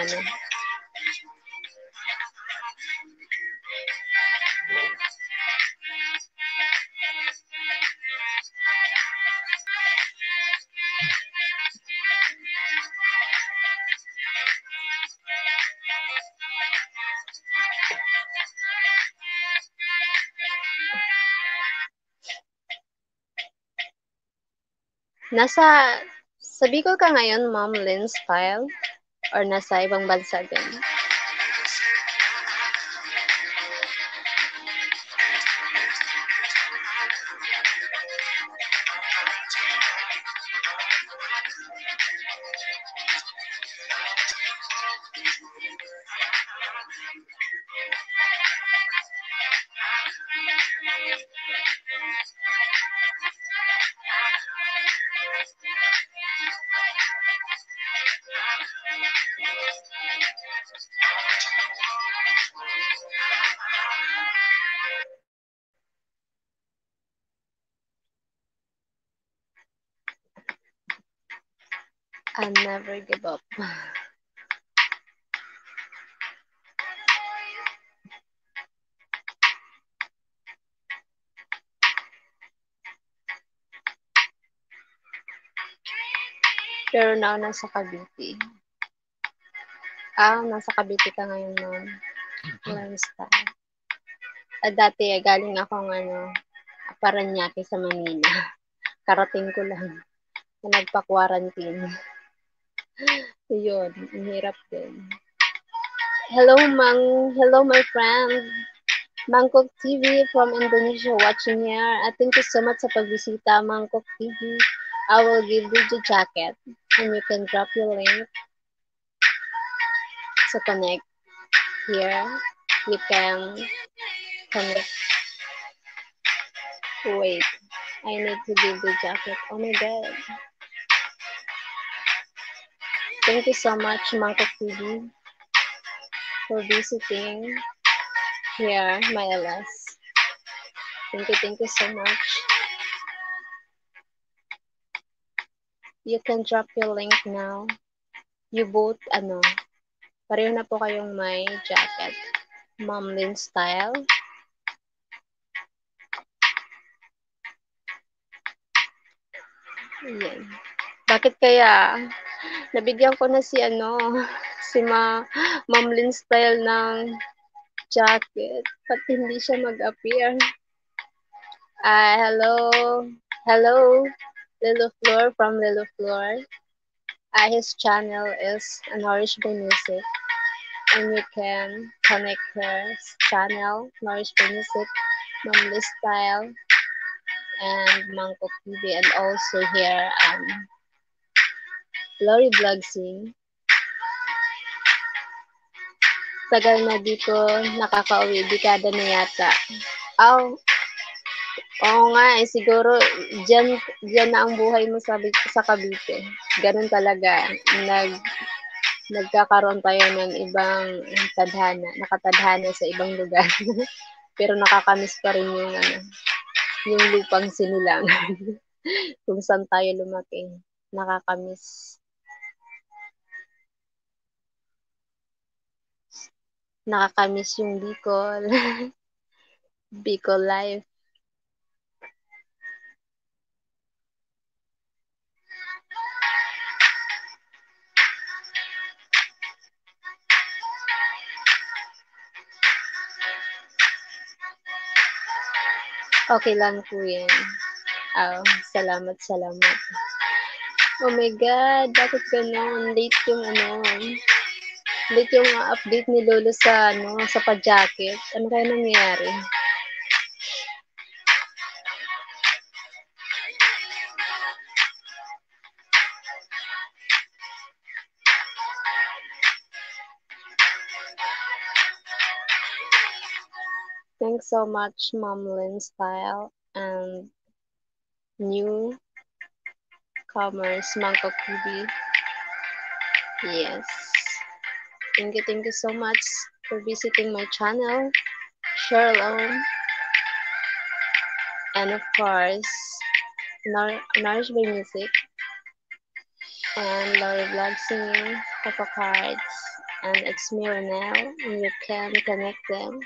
Sa Bicol ka ngayon, Ma'am Lynn Style? Or nasa ibang bansa din? I'll never give up. Pero now, nasa Cavite. Nasa Cavite ka ngayon, Ma'am. Lifestyle. Dati, galing akong Paranaque sa Manila. Karating ko lang. Nagpa-quarantine. Yun, ang hirap din. Hello, my friend. Mangkok TV from Indonesia watching here. Thank you so much sa pagbisita, Mangkok TV. I will give you the jacket and you can drop your link to connect here. You can connect. Wait, I need to give the jacket. Oh my god. Thank you so much, Mangkok TV, for visiting here, my LS. Thank you so much. You can drop your link now. You both, pareho na po kayong may jacket. Ma'am Lynn Style. Ayan. Bakit kaya nabigyan ko na si Ma'am Lynn Style ng jacket. Ba't hindi siya mag-appear? Hello, Lilo Flor from Lilo Flor. His channel is Nourish by Music. And you can connect her channel, Nourish by Music, Ma'am Lynn Style, and Mangkok TV, and also here, Lori Vlogsing. Tagal na dito nakaka-uwi, dekada na yata. Oo nga siguro dyan na ang buhay mo sa Cavite. Ganun talaga. Nagkakaroon tayo ng ibang nakatadhana sa ibang lugar. Pero nakakamiss pa rin yung lupang sinilangan. Kung saan tayo lumaki. Nakakamiss. Nakakamiss yung Bicol. Bicol life. Okay lang po yan. Oh, salamat. Oh my God, bakit ganon? Late yung update ni Lolo sa sa pa-jacket. Ano kaya nangyayari? Thanks so much, Mom Lynn Style and new commerce, Mangkok TV. Yes. Thank you so much for visiting my channel, Sherlone. And of course, Nourish by Music and Laura Vlog Singing, Papa Cards, and it's me Ronel, and you can connect them.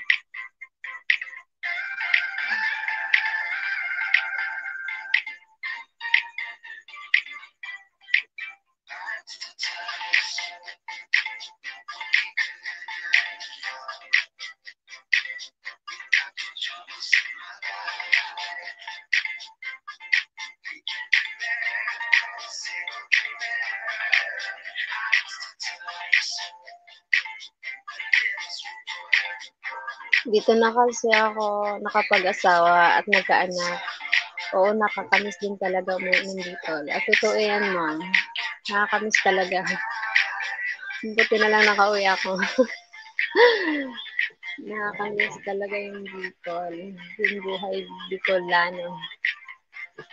Dito na kasi ako nakapag-asawa at nagkaanak. Oo, nakakamiss din talaga umuwi ng Bicol. At totoo yan, Ma'am. Nakakamiss talaga. Buti na lang nakauwi ako. Nakakamiss talaga yung Bicol. Yung buhay Bicolano.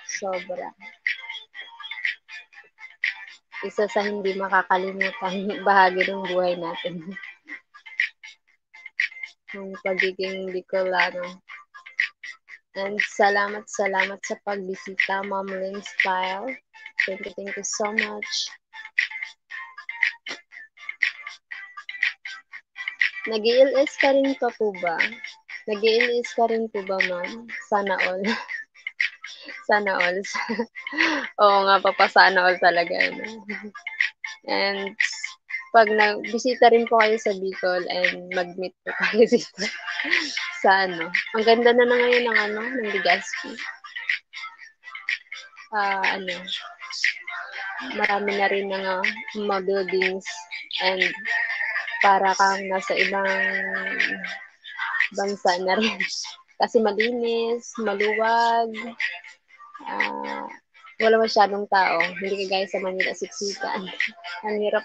Sobra. Isa sa hindi makakalimutan bahagi ng buhay natin. Yung pagiging Bicolano. And salamat sa pagbisita, Mom Lynn Style. Thank you so much. Nag-ILS ka rin pa po ba? Nag-ILS ka rin po ba, Ma'am? Sana all. Sana all. Oo nga, sana all talaga. And pag nagbisita rin po kayo sa Bicol and mag-meet po kayo dito sa Ang ganda na ngayon ng Legazpi. Marami na rin mga buildings and para kang nasa ibang bansa na rin. Kasi malinis, maluwag, wala masyadong tao. Hindi kagaya sa Manila, siksikan. Ang hirap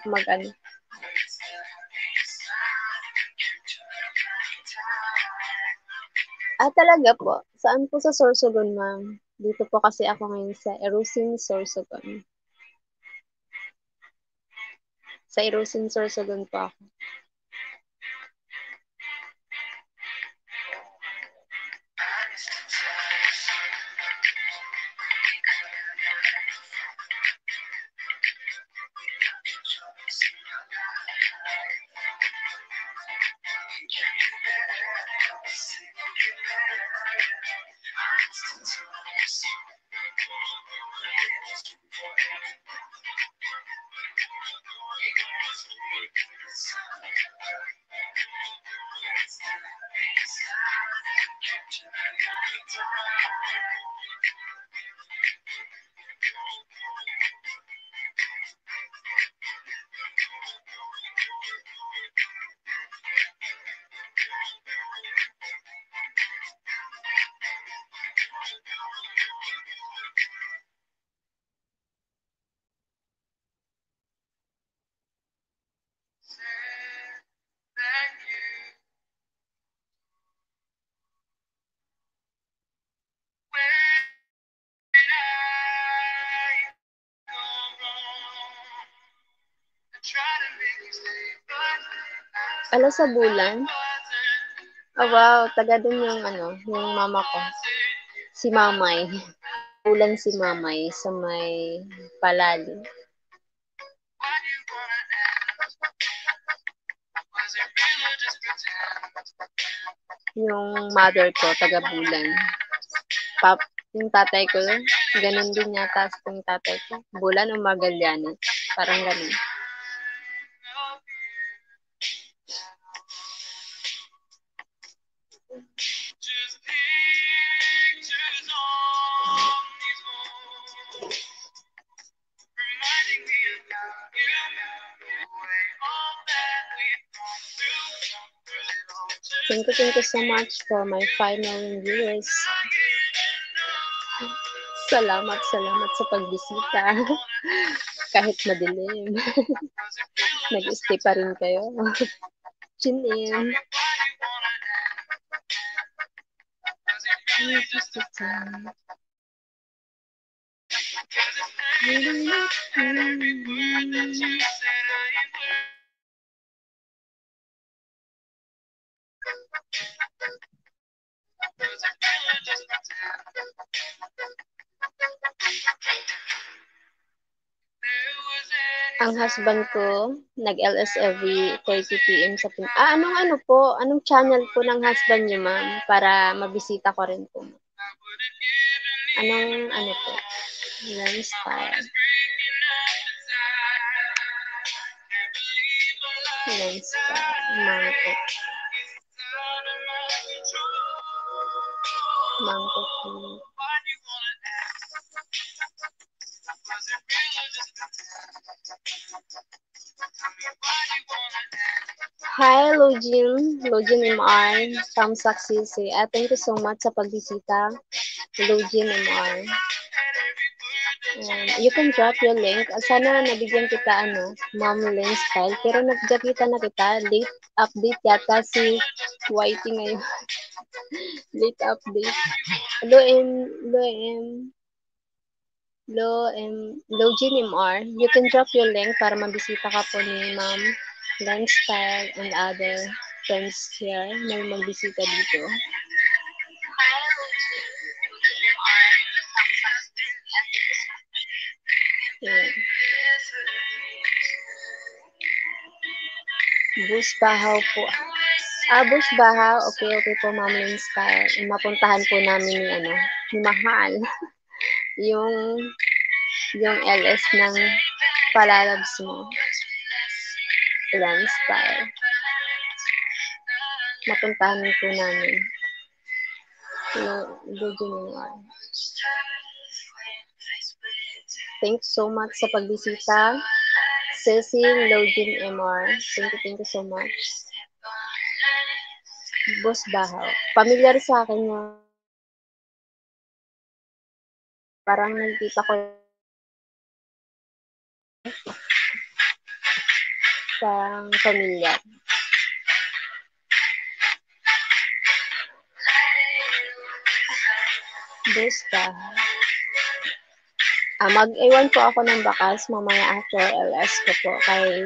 talaga po. Saan po sa Sorsogon, Ma'am? Dito po kasi ako ngayon sa Erusin, Sorsogon. Sa Erusin, Sorsogon po ako. Ala sa Bulan? Oh, wow, taga dun yung mama ko. Si Mamay. Bulan si Mamay sa may Palali. yung mother ko, taga Bulan. Yung tatay ko, ganun din yata yung tatay ko. Bulan o Magallanes. Parang ganun. Thank you so much for my 5 million viewers. Salamat sa pagbisita. Kahit madilim. Nag-stay pa rin kayo. Chinin. Ang husband ko, nag-LS every 30 p.m. sa anong channel po ng husband niyo, ma'am? Para mabisita ko rin po. Anong po? Lensstyle. Mangkok. Mangkok. Hi, Lojin MR, Tamsak Sisi. Thank you so much sa pagbisita, Lojin MR. You can drop your link. Sana nabigyan kita, Ma'am Lensstyle. Pero nagjakita na kita. Late update yata si Whitey ngayon. Late update. Lojin MR. You can drop your link para mabisita ka po ni Ma'am Lensstyle and other friends here na magbisita dito. Yeah. Bus Bahaw po. Bus Bahaw. Okay po, Ma'am Lensstyle. Mapuntahan po namin ni Mahal. yung LS ng Palalabs mo. Lensstyle. Mapuntahan po namin. Thanks so much sa pagbisita. Cecil Login MR. Thank you so much. Boss Bahaw. Familiar sa akin yung parang nakikita ko sa pamilya. Boss Bahaw. Mag-iwan po ako ng bakas mamaya after LS ko po kay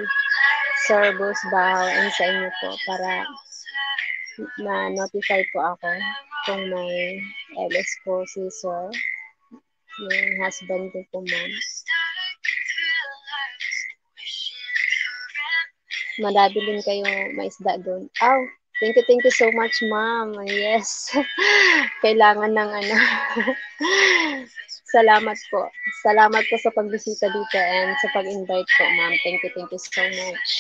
Sir Boss Bahaw and sa inyo po para na-notify po ako kung may LS po si Sir, yung husband ko po, ma'am. Madabilin kayo maisda doon. Thank you so much, ma'am. Yes. Kailangan ng Salamat po. Salamat po sa pagbisita dito and sa pag-invite po, ma'am. Thank you so much.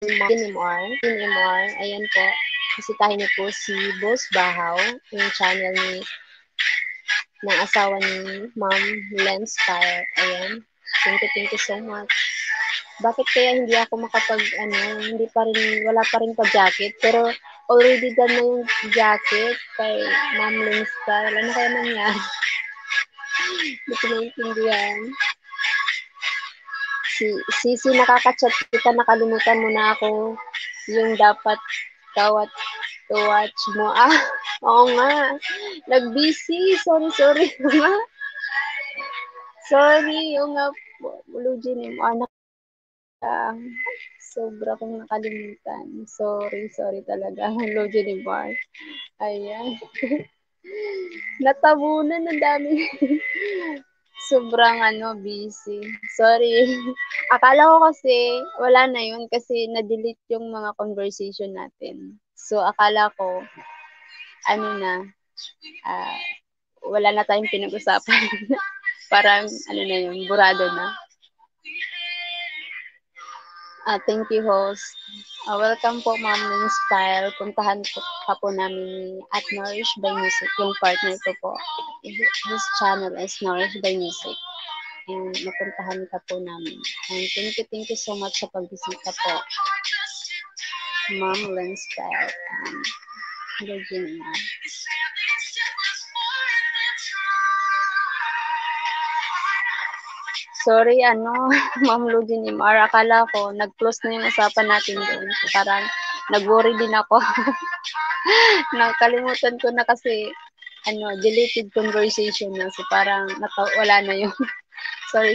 MR, ayan po. Bisitahin niyo po si Boss Bahaw, yung channel ng asawa ni Ma'am Lensstyle. Ayan. Thank you so much. Bakit kaya hindi ako wala pa rin pa-jacket, pero already done na yung jacket kay Ma'am Lensstyle. Ano kaya nangyari? Hindi ko maintindihan. Si nakaka-chat kita, nakalimutan mo na ako yung dapat to-watch mo. Oo nga. Nag-busy. Sorry nga. Sorry. Yung nga po. Lujin mo. Sobra kong nakalimutan. Sorry talaga. Lujin mo. Ayan. Natabunan ng dami. Sobrang busy. Sorry. Akala ko kasi wala na yun kasi na-delete yung mga conversation natin. So, akala ko, na, ah, wala na tayong pinag-usapan. Parang, na yun, burado na. Thank you, host. Welcome po, Ma'am Lynn Style. Puntahan pa po namin at Nourish by Music, yung partner ko po. His channel is Nourish by Music. And napuntahan ka po namin. And thank you so much sa pagbisita po. Ma'am Lynn Style. Virginia. Sorry, Ma'am Ludinimar, akala ko, nag-close na yung usapan natin doon. Parang, nag-worry din ako. Nakalimutan ko na kasi, deleted conversation na. So, parang, wala na yun. sorry.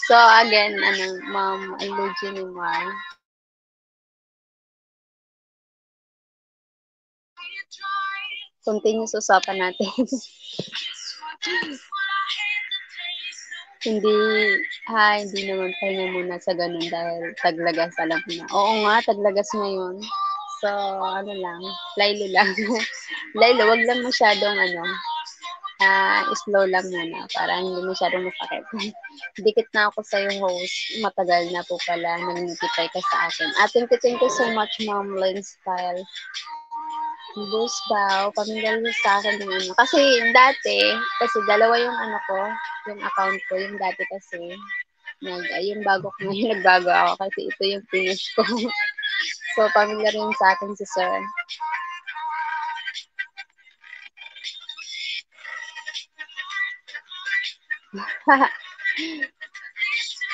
So, again, Ma'am Ludinimar. Continue sa usapan natin. hindi naman pahinga muna sa ganun dahil taglagas, alam mo na. Oo nga, taglagas ngayon. So, lang, laylo lang. Laylo, wag lang masyadong, slow lang muna para hindi masyadong masakit. Dikit na ako sa yung host. Matagal na po pala nag-notify ka sa akin. Thank you so much, Ma'am Lynn Style. Boost daw, pamilya sa akin yung Kasi kasi dalawa yung yung account ko, yung dati kasi, yung bago ko ngayon, nagbago ako kasi ito yung finish ko. So, pamilya rin sa akin si Sir.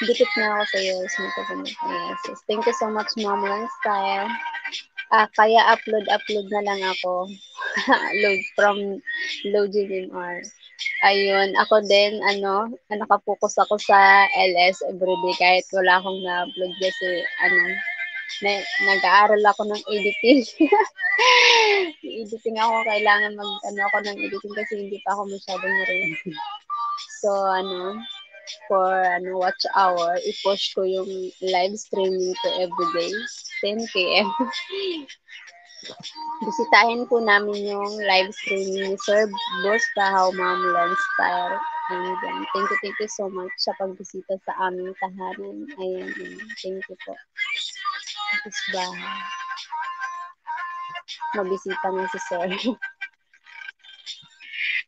Dikit na ako sa iyo. Yes. Thank you so much, Mom Style. Kaya upload na lang ako. Load from LoadGMR. Ayun, ako din, nakapokus ako sa LS everyday kahit wala akong na-upload kasi, nag-aaral ako ng editing. Editing ako, kailangan ako ng editing kasi hindi pa ako masyadong marunong. So, for watch hour, i-push ko yung live streaming ko everyday, 10 p.m. Bisitahin po namin yung live streaming ni Sir Boss Bahaw, Ma'am Lynn Style. And thank you so much sa pagbisita sa aming tahanan. Ayan, thank you po. Boss Bahaw. Mabisita na si Sir.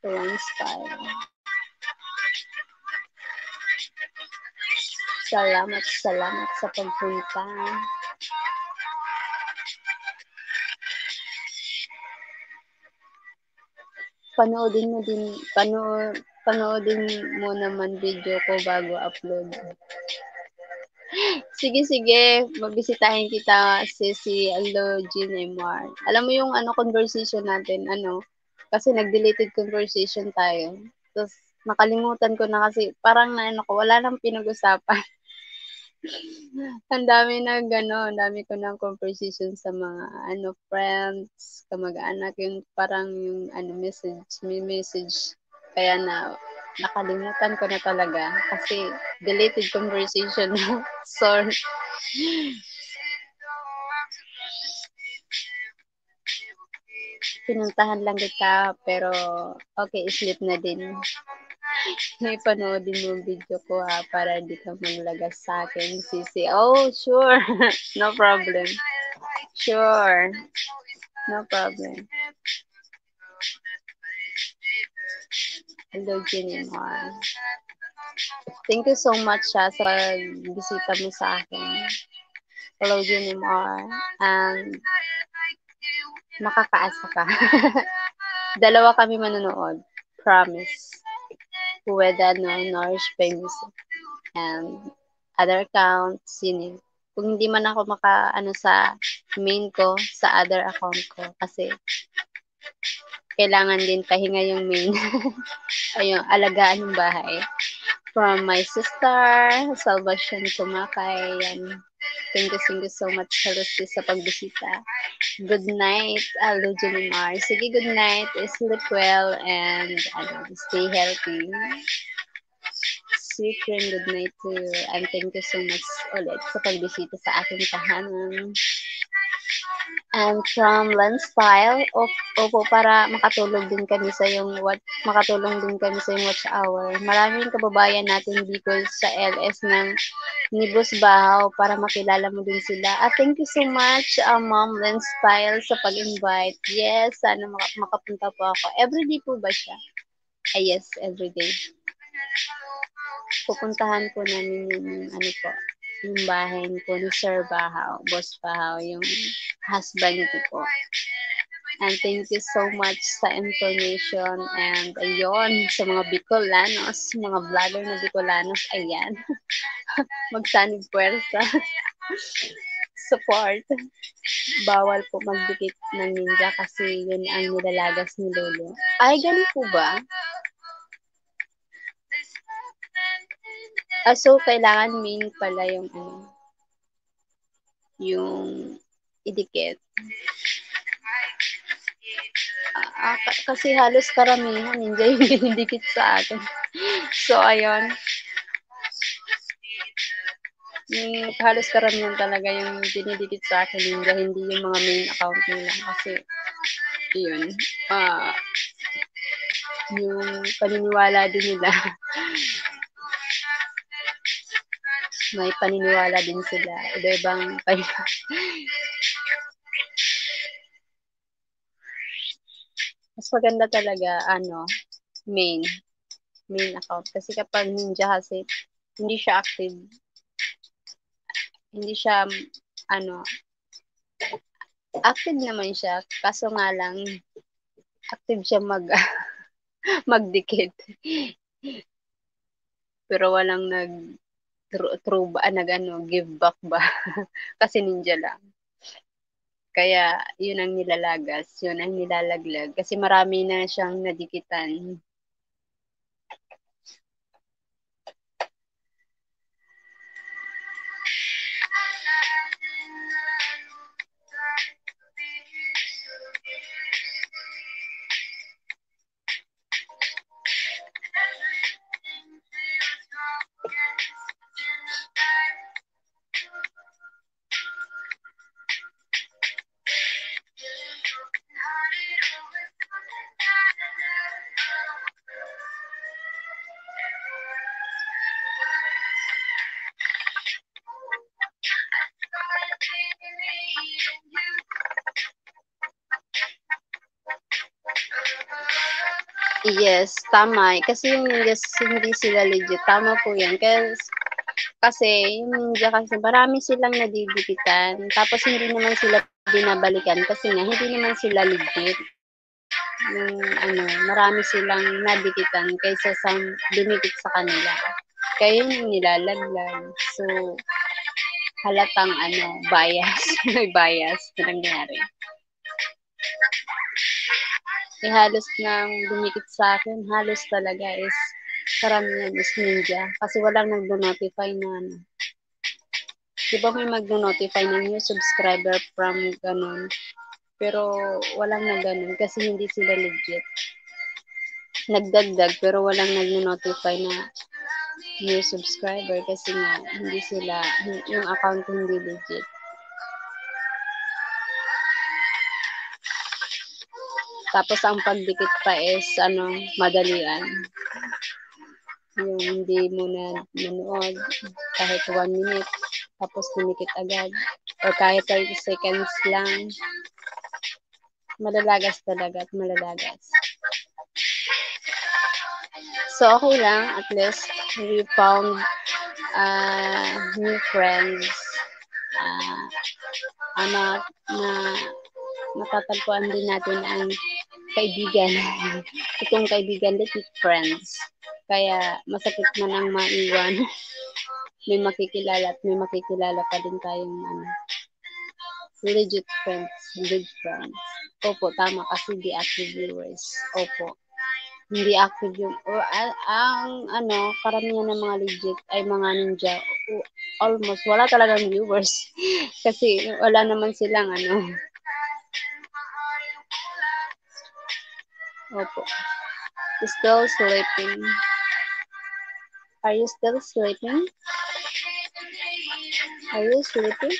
Lynn Style. Salamat sa pagpunta. Panoodin mo naman video ko bago upload. Sige, mabisitahin kita si Alogin MR. Alam mo yung conversation natin, kasi nag-deleted conversation tayo. Tapos nakalimutan ko na kasi parang wala nang pinag-usapan. Ang dami ko ng conversation sa mga friends, kamag-anak, yung parang yung message. Kaya nakalimutan ko na talaga kasi deleted conversation na. Sorry. Pinuntahan lang kita pero okay, sleep na din. May panoodin mo video ko para di ka maglagas sa akin, Sisi. Oh, sure. No problem. Sure. No problem. Hello, Ginimar. Thank you so much sa pagbisita mo sa akin. Hello, Ginimar. And makakaasa ka. Dalawa kami manonood. Promise. With Nourish by Music and other accounts, kung hindi man ako sa main ko, sa other account ko, kasi kailangan din pahinga yung main. Ayun, alagaan ng bahay. From my sister, Salvation Tumakay, yan. Thank you so much, Felicity, sa pagbisita. Good night, Alujinimar. Sige, good night. Sleep well and stay healthy. Secret, good night to you. And thank you so much ulit sa pagbisita sa aking tahanan. And from Lens Style, opo, para makatulong din kami sa makatulong din kami sa yung watch hour. Maraming kababayan natin dito sa LS ni Boss Bahaw para makilala mo din sila. Thank you so much, Ma'am Lens Style, sa pag-invite. Yes, sana makapunta po ako. Everyday po ba siya? Yes, everyday. Pupuntahan po namin yung bahay po ni Sir Bahaw, Boss Bahaw, yung husband ko po. And thank you so much sa information. And ayun, sa mga Bicolanos, mga vlogger na Bicolanos, ayan. Magsanib puwersa. Support. Bawal po magdikit ng ninja kasi yun ang nilalagas ni Lolo. Ay, ganun po ba? So, kailangan main pala yung idikit. Kasi halos karamihan, ninja yung dinidikit sa akin. So, ayun. Yung halos karamihan talaga yung dinidikit sa akin, ninja, hindi yung mga main account nila. Kasi, yun. Yung paniniwala din nila. May paniniwala din sila. Iba-ibang mas maganda talaga, main account. Kasi kapag ninja kasi, hindi siya active. Hindi siya, active naman siya. Kaso nga lang, active siya magdikit. Pero walang give back ba? Kasi ninja lang. Kaya, yun ang nilalagas, yun ang nilalaglag. Kasi marami na siyang nadikitan. Yes, tama. Kasi yung ninja, hindi sila legit. Tama po yan. Kasi yung ninja kasi marami silang nadidikitan. Tapos hindi naman sila binabalikan kasi nga hindi naman sila legit. Yung marami silang nadikitan kaysa sa dumikit sa kanila. Kaya yung nilalaglag. So, halatang bias. May bias na nangyari. Halos nang dumikit sa akin, halos talaga is karamihan is ninja. Kasi walang nagno-notify na Di ba may magno-notify na new subscriber from ganun? Pero walang na ganun kasi hindi sila legit. Nagdagdag pero walang nagno-notify na new subscriber kasi nga hindi sila, yung account hindi legit. Tapos ang pagdikit pa is madalian. Yung hindi mo na manood kahit 1 minute tapos dumikit agad or kahit 30 seconds lang. Malalagas talaga at malalagas. So okay lang, at least we found new friends na matatagpuan din natin ang kaibigan. Itong kaibigan legit friends. Kaya masakit man ang maiwan. May makikilala at may makikilala pa din tayong legit friends, good friends. Opo, tama kasi di active viewers. Opo. Hindi active yung karamihan ng mga legit ay mga ninja. Almost wala talagang viewers kasi wala naman silang Opo. Still sleeping. Are you still sleeping? Are you sleeping?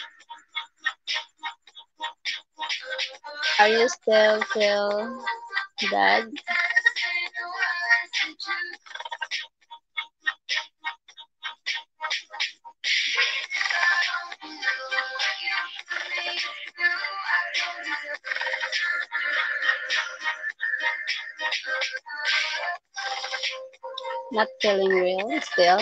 Are you still feel bad? Not feeling well still?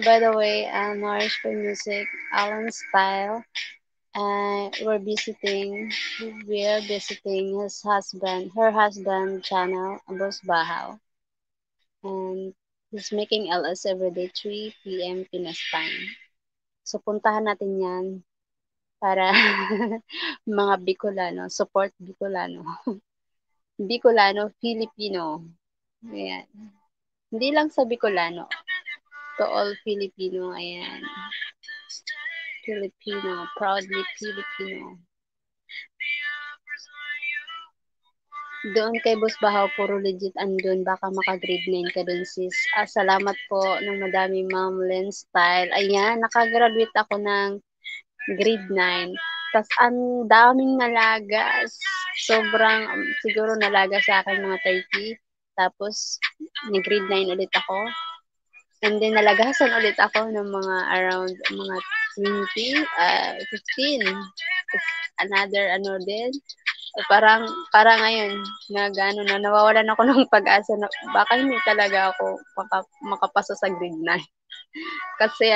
By the way, Nourish for Music, Alan Style, we're visiting her husband channel, Boss Bahaw, and he's making LS every day 3 p.m. Pinas time. So puntahan natin yan para mga Bicolano, support Bicolano. Bicolano, Filipino. Ayan. Hindi lang sa Bicolano, to all Filipino, ayan. Filipino, proudly Filipino. Doon kay Boss Bahaw, puro legit andun. Baka maka-grade 9 ka dun, sis. Salamat po ng madami, Ma'am Len Style. Ayan, nakagraduate ako ng grade 9. Tapos, ang daming nalagas. Sobrang, siguro nalaga sa akin mga 30. Tapos, nag-grade 9 ulit ako. And then, nalagasan ulit ako ng mga around mga 20, 15. Tapos, another, din. Parang ngayon, nawawalan ako ng pag-asa na baka hindi talaga ako makapasa sa grade 9. Kasi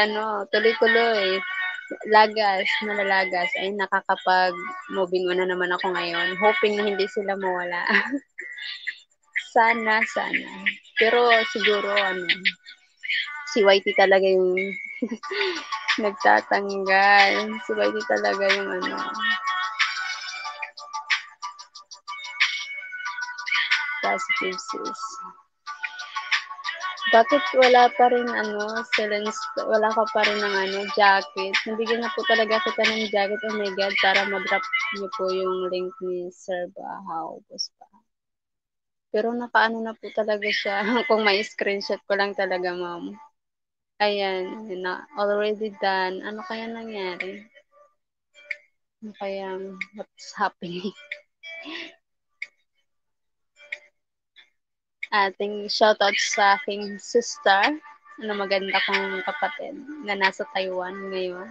tuloy-tuloy, nalalagas, ay nakakapag-moving on na naman ako ngayon. Hoping na hindi sila mawala. Sana. Pero siguro, si YT talaga yung nagtatanggal. Si YT talaga yung positive sis. Bakit wala pa rin wala ka pa rin ng jacket? Nabigyan na po talaga kita ng jacket. Oh my God, para ma-drop niyo po yung link ni Sir Bahaw. Pero nakaano na po talaga siya. Kung may screenshot ko lang talaga, ma'am. Ayan, already done. Ano kaya nangyari? Ano kaya, what's happening? Ating shoutout sa aking sister, maganda kong kapatid na nasa Taiwan ngayon.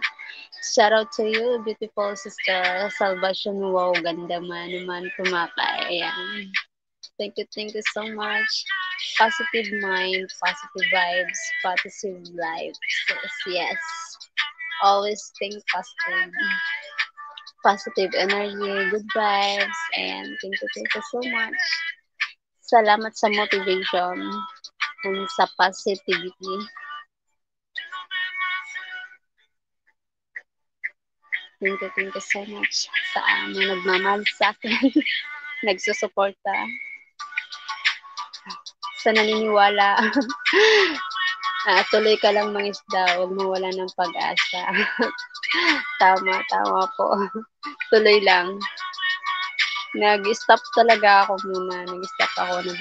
Shoutout to you, beautiful sister Salvation. Wow, ganda naman tumakay. Ayan. Thank you so much. Positive mind, positive vibes, positive life. Yes. Always think positive. Positive energy, good vibes, and thank you so much. Salamat sa motivation and sa positivity. Thank you so much sa mga nagmamahal sa akin, nagsusuporta, sa naniniwala. Tuloy ka lang mangisda, huwag mawala ng pag-asa. Tama po. Tuloy lang. Nag-stop talaga ako muna. Nag-stop ako na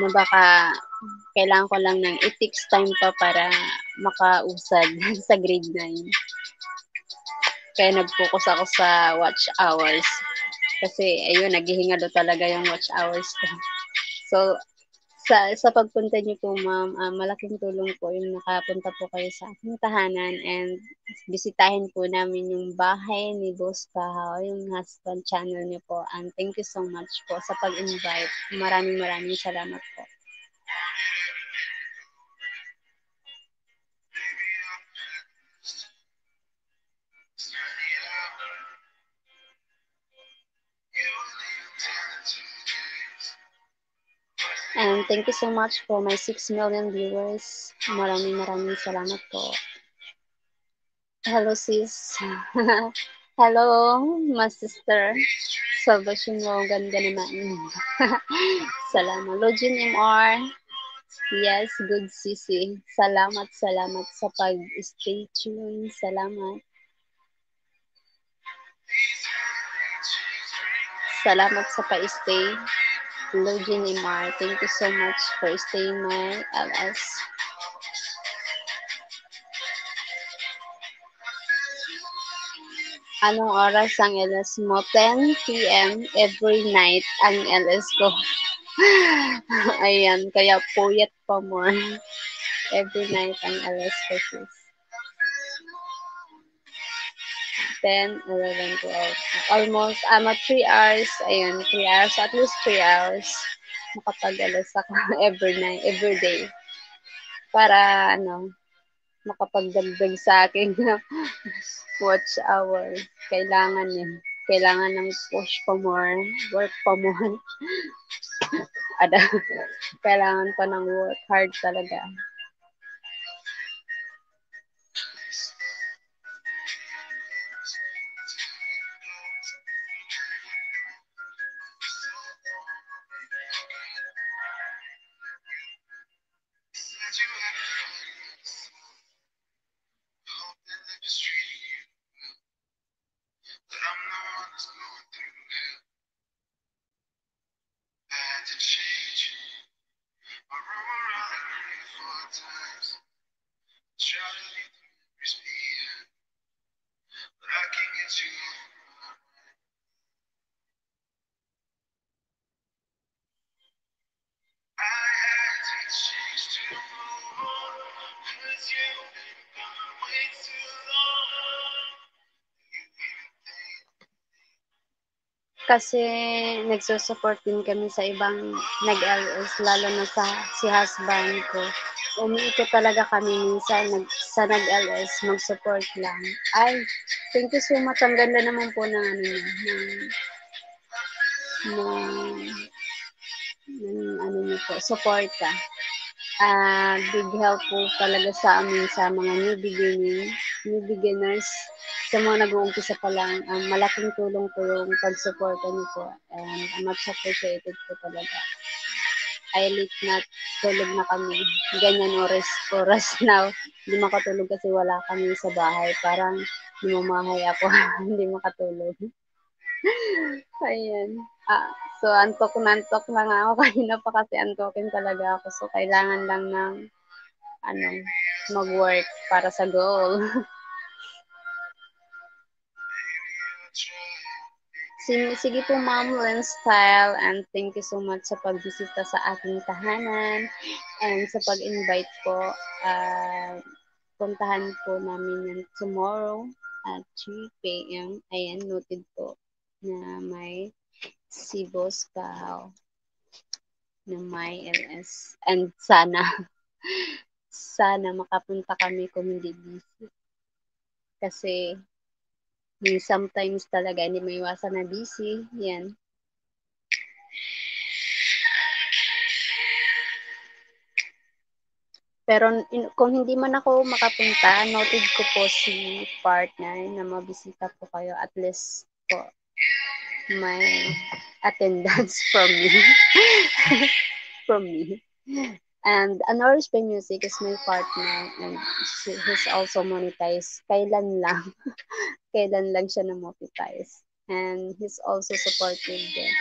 baka kailangan ko lang ng it takes time pa para makausad sa grade 9. Kaya nag-focus ako sa watch hours. Kasi, ayun, naghihinga daw talaga yung watch hours ko. So, sa pagpunta niyo po, ma'am, malaking tulong po yung nakapunta po kayo sa aking tahanan and bisitahin po namin yung bahay ni Boss Bahaw, yung husband channel niyo po. And thank you so much po sa pag-invite. Maraming salamat po. And thank you so much for my 6 million viewers. Maraming salamat po. Hello, sis. Hello, my sister. Salvation mo, ganda naman. Salamat. Lojin MR. Yes, good sisi. Salamat sa pag-stay tuned. Salamat. Salamat sa pa-stay. Hello, Jenny Mar. Thank you so much for staying my LS. Anong oras ang LS mo? 10 p.m. every night ang LS ko. Ayan, kaya puyat pa more. Every night ang LS ko, sis. 10, 11, 12. Almost, 3 hours. Ayun, 3 hours. At least 3 hours. Makapag-LS ako every night, every day. Para, makapagdagdag sa aking watch hour. Kailangan yun. Kailangan ng push pa more, work pa more. Kailangan pa ng work hard talaga. Kasi nagsusupport din kami sa ibang nag-LS, lalo na si husband ko. Umiikot talaga kami minsan sa nag-LS, mag-support lang. Ay, thank you so much. Ang ganda naman po ng niyo po, suporta. Big help po talaga sa amin sa mga new beginners, sa mga nag-uumpisa pa lang. Malaking tulong po yung pag-suporta niyo po. And much appreciated po talaga. Ay late na, tulog na kami. Ganyan oras na. Hindi makatulog kasi wala kami sa bahay. Parang lumamahay ako. Hindi makatulog. Ayan. So, antok na nga ako. Kanina pa kasi antokin talaga ako. So, kailangan lang ng mag-work para sa goal. Sige po, Ma'am Len Style, and thank you so much sa pagbisita sa aking tahanan and sa pag-invite po. Puntahan po namin yan tomorrow at 3 p.m. Ayan, noted po na may si Boss Bao na may LS. And sana makapunta kami kung hindi busy. Kasi sometimes talaga hindi maiwasan na busy. Yan. Pero kung hindi man ako makapunta, noted ko po si partner na mabisita po kayo, at least po may attendance from me. And Anoris Play Music is my partner, and he's also monetized. Kailan lang siya na-monetize. And he's also supportive din.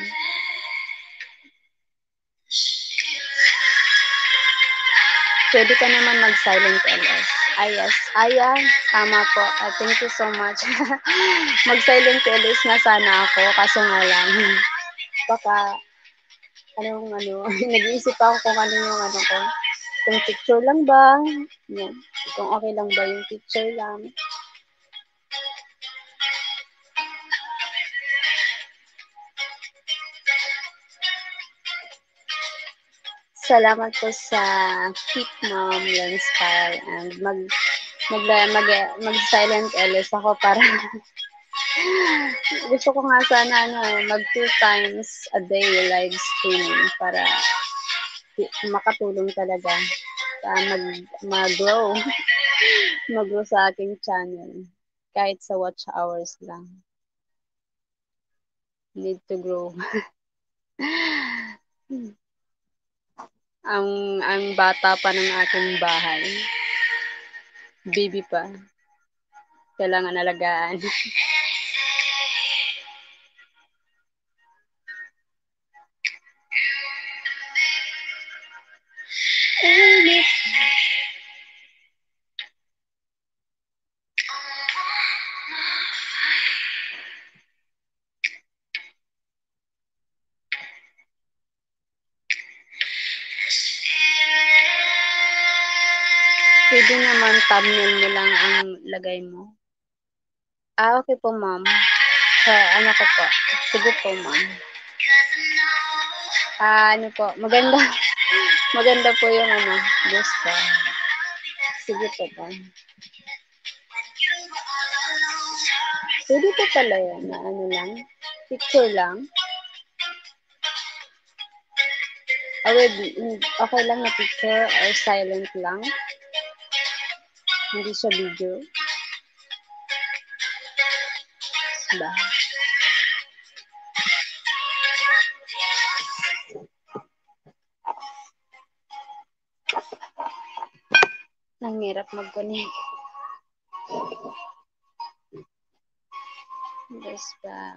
Pwede ka naman mag-silent LS. Yes. Tama po. Thank you so much. Mag-silent LS na sana ako, kaso nga lang. Baka, nag-iisip ako kung ano yung ko. Kung picture lang ba? Yan. Kung okay lang ba yung picture lang. Salamat po sa Keep Mom Len Style, and mag-silent LS ako para gusto ko nga sana mag 2 times a day live streaming para makatulong talaga mag-grow sa aking channel kahit sa watch hours lang. Need to grow. Ang bata pa ng aking bahay. Baby pa. Kailangan alagaan. Pwede naman thumbnail mo lang ang lagay mo. Okay po, ma'am. Sa ano ko po. Sige po, ma'am. Ano po, maganda. Maganda po yung gusto. Sige po, ma'am. Pwede po pala yan na lang. Picture lang. Okay lang na picture or silent lang. Hindi siya video. Ba? Nanghirap mag-connect. Yes ba?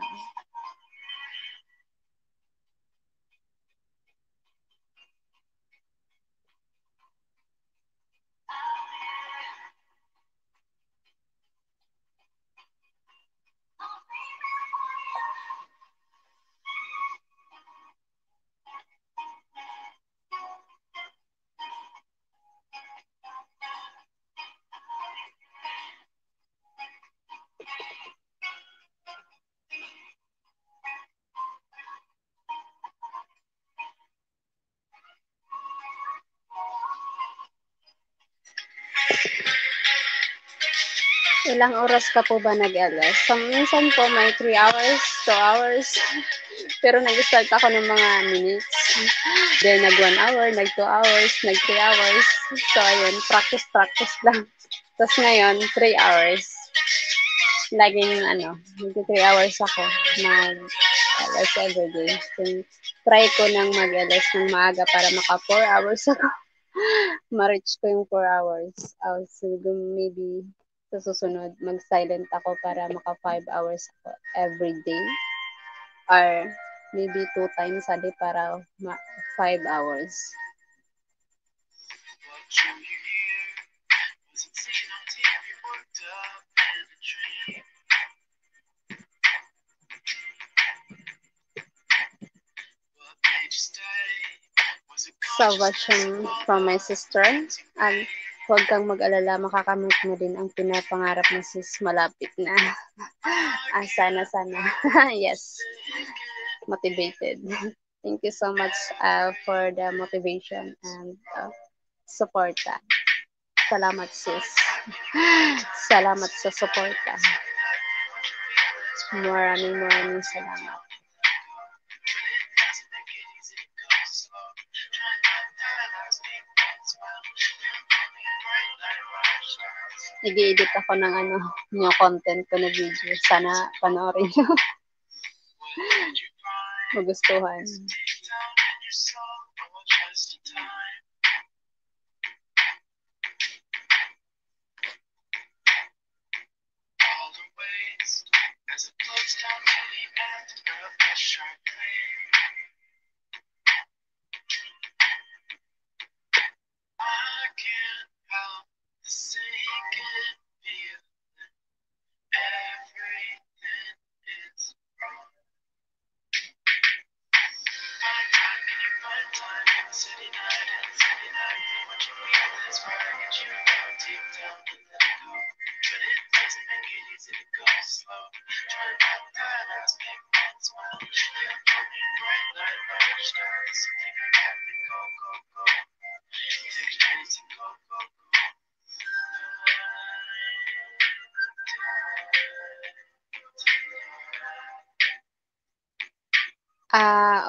Ilang oras ka po ba nag-LS? So, minsan po may 3 hours, 2 hours. Pero nag-start ako ng mga minutes. Then nag 1 hour, nag 2 hours, nag 3 hours. So, ayun, practice lang. Tapos ngayon, 3 hours. Laging mag 3 hours ako mag-LS everyday. So, try ko nang mag-LS ng maaga para maka 4 hours ako. Ma-reach ko yung 4 hours. So, maybe sa susunod, mag-silent ako para maka 5 hours ako every day. Or maybe 2 times a day para 5 hours. So, watching from my sister. And huwag kang mag-alala, makakamit mo din ang pinapangarap mo, sis. Malapit na. Sana. Yes. Motivated. Thank you so much for the motivation and suporta. Salamat, sis. Salamat sa suporta. Maraming salamat. Nag-i-edit ako ng new content ko na video. Sana panoorin nyo. Magustuhan.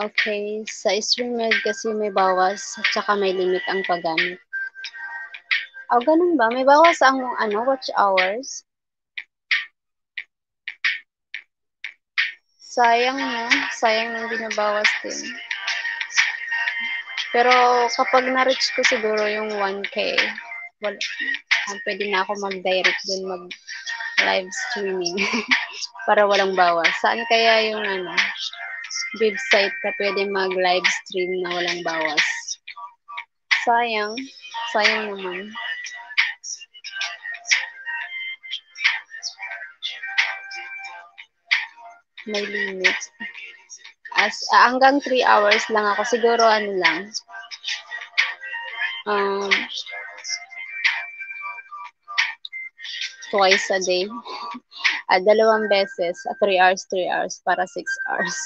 Okay. Sa StreamYard kasi may bawas at saka may limit ang paggamit. Ganun ba? May bawas ang watch hours? Sayang na. Sayang nang binabawas din. Pero kapag na-reach ko siguro yung 1K, pwede na ako mag-direct dun, mag-live streaming para walang bawas. Saan kaya yung website na pwede mag-live stream na walang bawas? Sayang naman. May limit. Hanggang 3 hours lang ako. Siguro lang. twice a day. 2 beses, 3 hours, 3 hours, para 6 hours.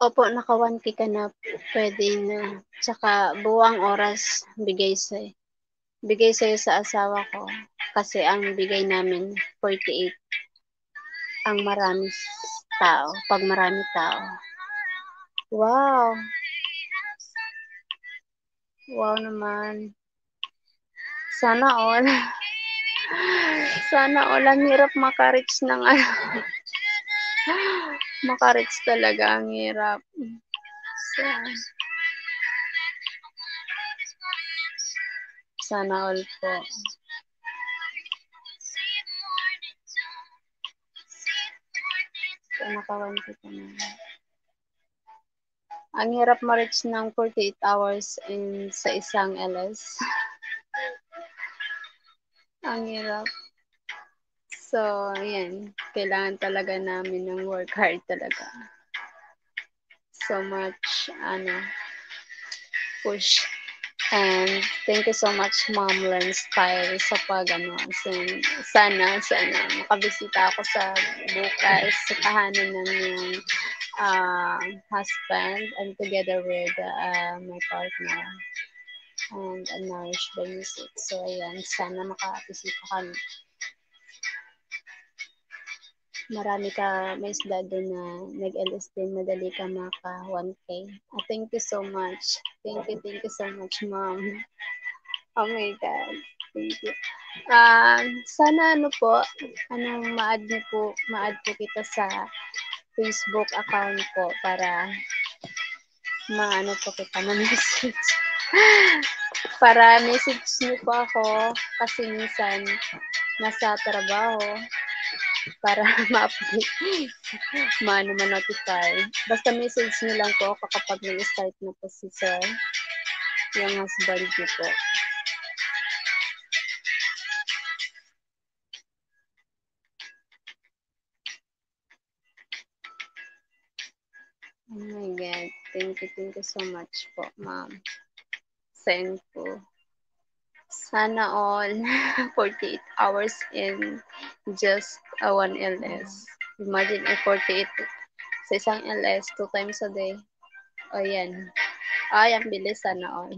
Opo, naka 1K ka na, pwede na. Tsaka buwang oras bigay sa'yo sa asawa ko. Kasi ang bigay namin 48 ang marami tao, pag marami tao. Wow! Wow naman. Sana all. Sana all. Ang hirap makarich ng ano. Makarich talaga, ang hirap. Sana all po. So, nakawan ko na. Ang hirap ma-reach ng 48 hours sa isang LS. Ang hirap. So, yan. Kailangan talaga namin ng work hard talaga. So much, push. And thank you so much, Mom Lens Style, sa sana makabisita ako sa bukas sa tahanan ng yung husband and together with my partner and nourished by music. So, ayan, sana makabisita kami. Marami ka, may isda doon na nag-LS din, madali ka maka 1K. Thank you so much. Thank you so much, Mom. Oh my God. Thank you. Sana ma-add po kita sa Facebook account ko para po kita ma-message. Para message niyo po ako kasi minsan nasa trabaho. para ma-update, ma-notify. Basta message nyo lang po ako kapag nag-start na po si sir, yung husband niyo po. Oh my God. Thank you so much po, ma'am. Send po. Sana all 48 hours in just 1 LS. Imagine 48 sa isang LS, 2 times a day. O yan. Ay, ang bilis, sana all.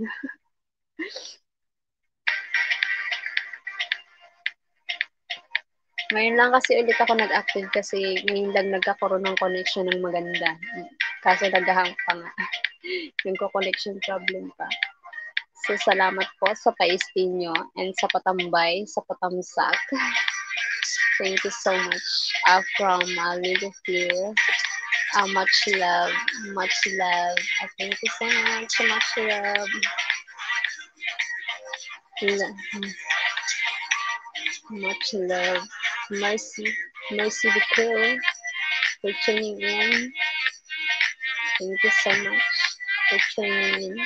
Ngayon lang kasi ulit ako nag-active kasi ngayon lang nagkakaroon ng connection ng maganda. Kaso naghahang pa nga. Yung connection problem pa. So, salamat po sa pa-stay nyo and sa patambay, sa patamsak. Thank you so much. From Little Fear. Much love. Much love. Thank you so much. Much love. Much love. Mercy. Mercy the Kill for tuning in. Thank you so much for tuning in.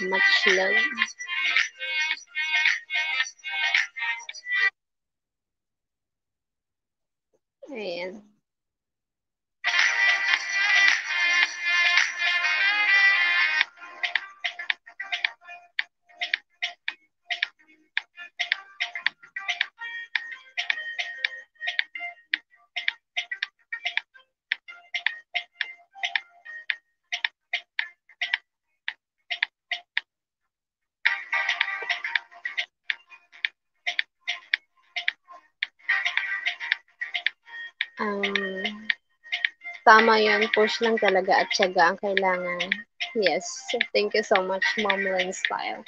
Much love. Ayan. Tama yun, push lang talaga at tiyaga ang kailangan. Yes, thank you so much, Mom Len Style.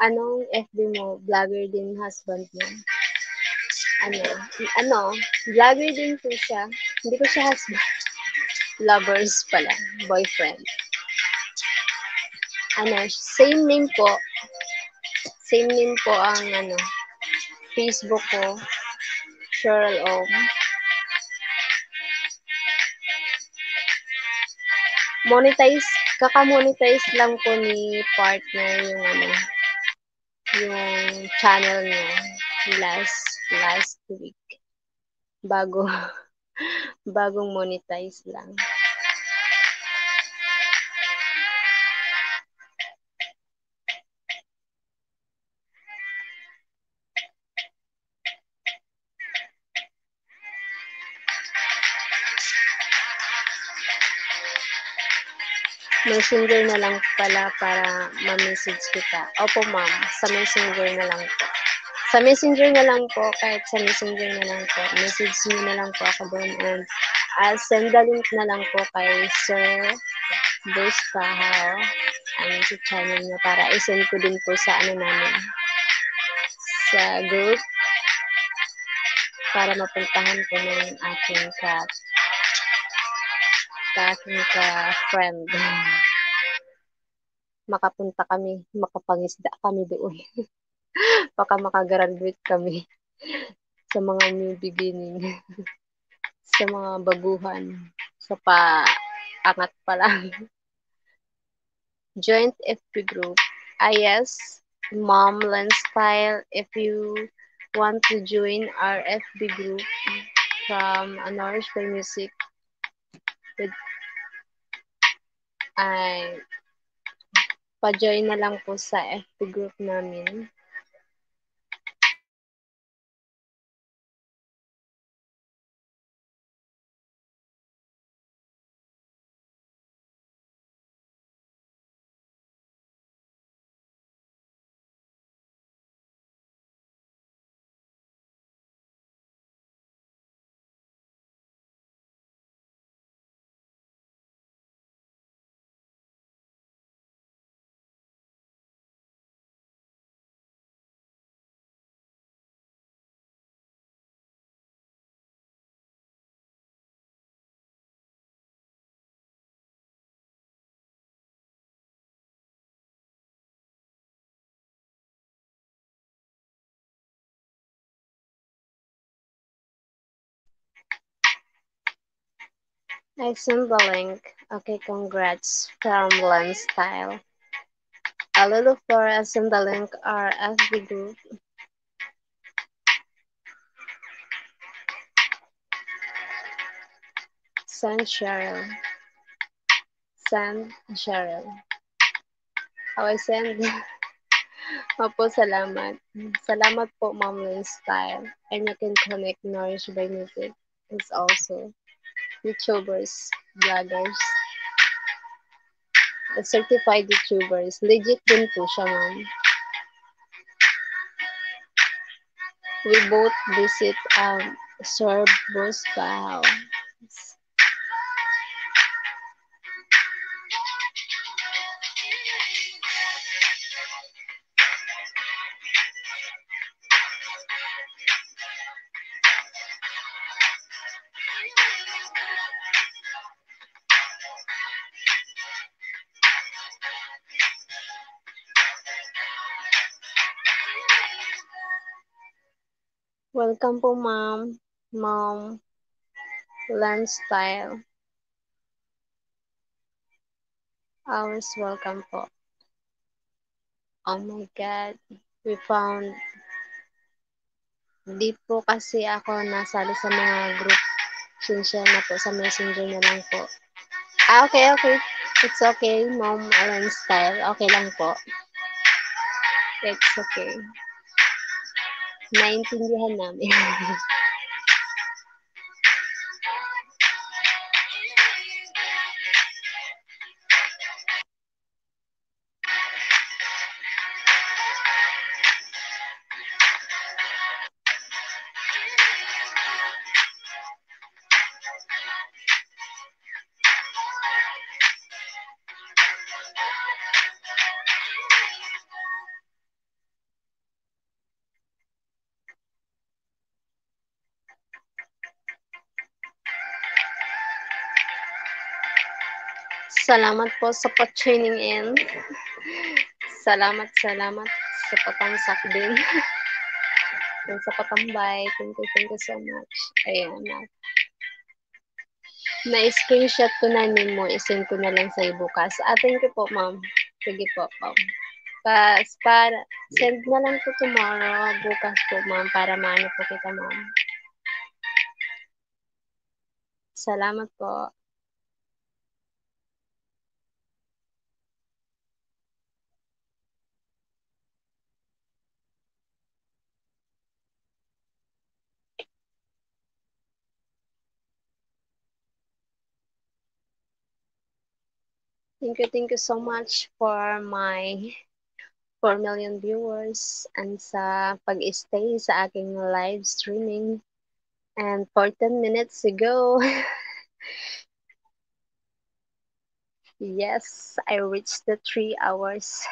Anong FB mo? Vlogger din husband mo? Vlogger din po siya. Hindi ko siya husband. Lovers pala, boyfriend. Same name po. Same name po ang Facebook ko. Cheryl Om. Kaka-monetize lang po ni partner yung channel niya last week. Bagong monetize lang. Messenger na lang pala para ma-message kita. Opo, ma'am. Sa Messenger na lang po. Sa Messenger na lang po. Kahit sa Messenger na lang po. Message nyo na lang po ako doon. And I'll send the link na lang po kay Sir Bruce Bahaw. Sa channel niya para i-send ko din po sa namin. Sa group. Para mapuntahan ko ng aking ka-friend. Makapunta kami, makapangisda kami doon. Baka makagraduate kami sa mga new beginning. Sa mga baguhan. Sa paangat pa lang. Joint FB group. Yes, Mom Len Style. If you want to join our FB group from Nourish by Music, ay pa-join na lang po sa FB group namin. I sent the link. Okay, congrats from Lens Style. A little Flora sent the link our FB group. Send Cheryl. Send Cheryl. How I send? Opo, salamat. Salamat po, Ma'am Lens Style. And you can connect Nourish by Music. It's also YouTubers, vloggers, certified YouTubers. Legit din po siya, ma'am. We both visit Sir Bosbao. Welcome po, ma'am. Ma'am Lens Style. Ours welcome po. Oh my God. We found. Di po kasi ako nasali sa mga group. Sincere na po sa messenger na lang po. Okay, okay. It's okay, Ma'am Lens Style. Okay lang po. It's okay. Naintindihan namin. Salamat po sa pa-tuning in. Salamat sa patamsak din. And sa patambay. Thank you so much. Ayan na. Na-screenshot ko na mo. I-send ko na lang sa bukas. Thank you po, ma'am. Sige po, ma'am. Para send na lang po tomorrow. Bukas po, ma'am. Para maano po kita, ma'am. Salamat po. Thank you so much for my 4 million viewers and sa pag-stay sa aking live streaming. And 14 minutes ago, yes, I reached the 3 hours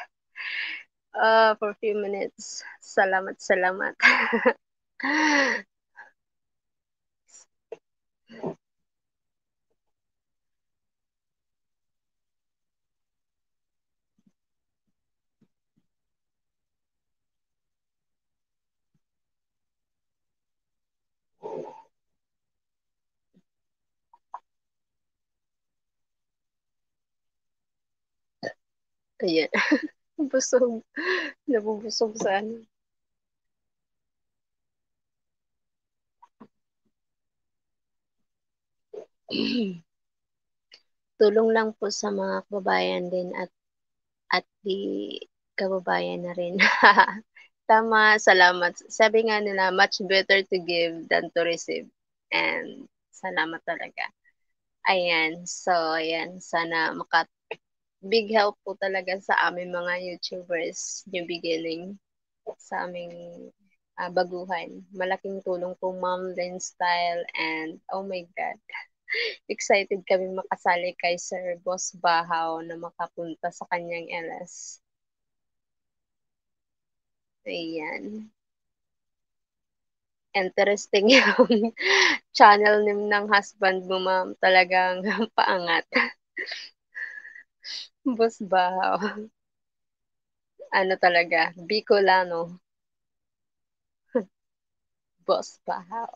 for a few minutes. Salamat. Ayan. Busog. Nabubusog sa ano. Tulong lang po sa mga kababayan din at di kababayan na rin. Tama, salamat. Sabi nga nila, much better to give than to receive. And salamat talaga. Ayan. So, ayan. Sana big help po talaga sa aming mga YouTubers new beginning sa aming baguhan. Malaking tulong po Ma'am Lynn Style and oh my God. Excited kami makasali kay Sir Boss Bahaw na makapunta sa kanyang LS. Ayan. Interesting yung channel ng husband mo, ma'am. Talagang paangat. Boss Bahaw. Ano talaga, Bicolano. Boss Bahaw.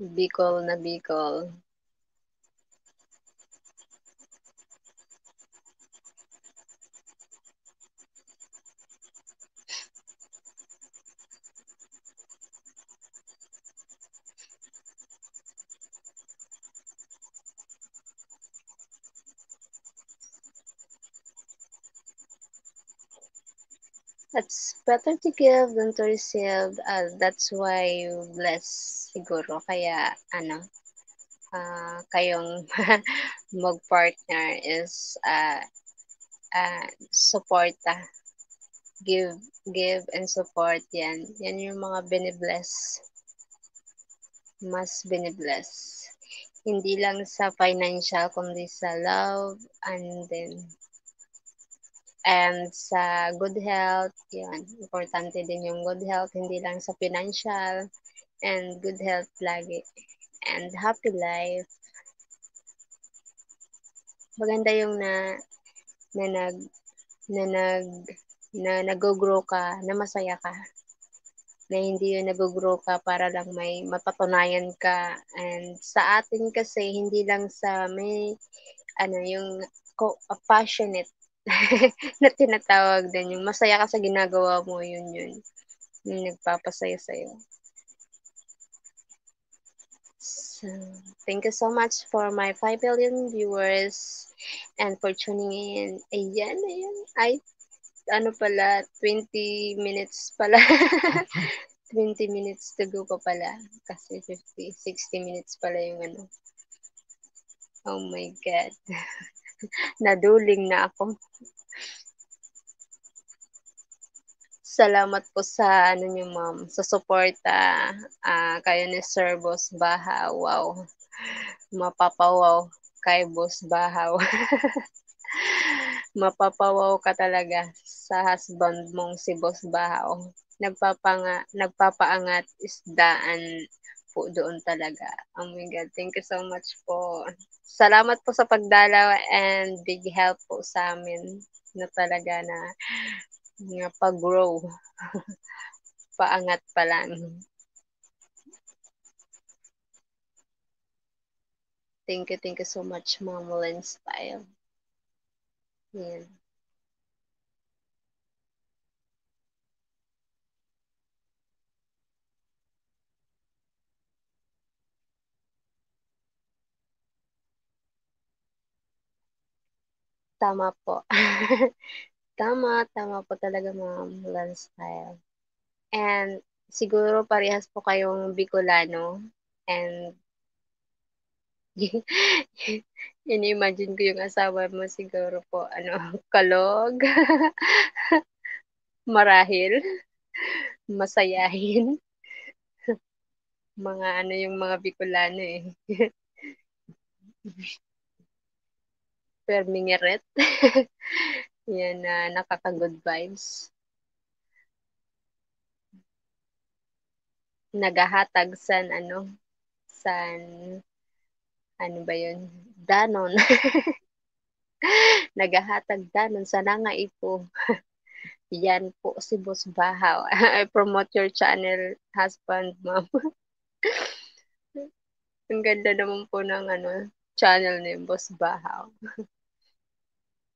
Bicol na Bicol. It's better to give than to receive. That's why you bless siguro. Kaya, kayong mag-partner is suporta. Give and support yan. Yan yung mga binibless. Mas binibless. Hindi lang sa financial, kundi sa love, and sa good health. Yan. Importante din yung good health. Hindi lang sa financial, and good health lagi. And happy life. Maganda yung na nag na nag na nag-grow ka, na masaya ka, na hindi yung nag-grow ka para lang may mapatunayan ka. And sa atin kasi hindi lang sa may yung passionate na tinatawag din, yung masaya ka sa ginagawa mo, yun yung nagpapasaya sa'yo. So, thank you so much for my 5 billion viewers and for tuning in. Ayan. Ay, pala, 20 minutes pala. 20 minutes to go pa pala. Kasi 60 minutes pala yung Oh my God. Naduling na ako. Salamat po sa niyo, ma'am, sa suporta. Kayo ni Sir Boss Baha. Wow. Mapapawaw kay Boss Bahaw. Mapapawaw ka talaga sa husband mong si Boss Bahaw. Nagpapaangat isdaan po doon talaga. Oh my God, thank you so much po. Salamat po sa pagdalaw and big help po sa amin na talaga na pag-grow. Paangat pa lang. Thank you so much, Ma'am Len Style. Yan. Tama po. Tama po talaga, Ma'am Len Style. And siguro parehas po kayong Bicolano. And ini-imagine ko yung asawa mo siguro po, kalog, marahil, masayahin. Mga yung mga Bicolano eh. Permingeret. Yan na nakaka-good vibes. Nagahatag ano ba yun? Danon. Nagahatag danon sa nangaipo. Yan po si Boss Bahaw. I promote your channel, husband, ma'am. Ang ganda naman po ng channel ni Boss Bahaw.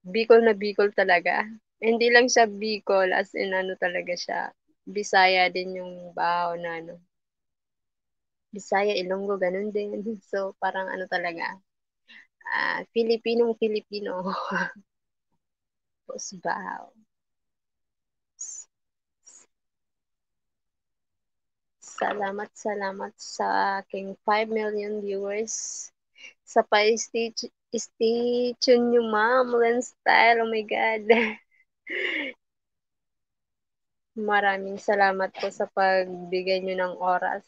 Bicol na Bicol talaga. Hindi lang siya Bicol, as in talaga siya. Bisaya din yung Bahaw na Bisaya, Ilonggo, ganun din. So, parang talaga. Filipinong-Filipino. Boss Bahaw. Salamat sa aking 5 million viewers. Sa pa-stay tune nyo, Ma'am Len Style. Oh my God. Maraming salamat po sa pagbigay nyo ng oras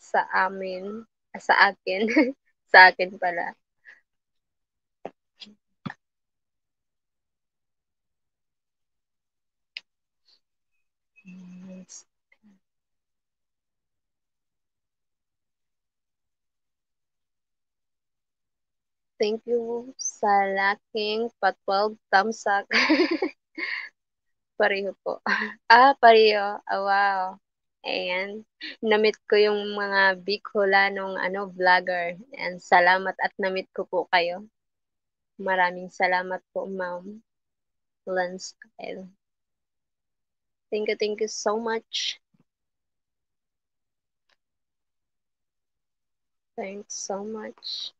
sa amin, sa akin, sa akin pala. Thank you sa laking pa-12 thumbs up. Pareho po. Pareho. Oh, wow. Ayan. Na-meet ko yung mga Bicolanong vlogger. And salamat at na-meet ko po kayo. Maraming salamat po, Ma'am Lance Kyle. Thank you so much. Thanks so much.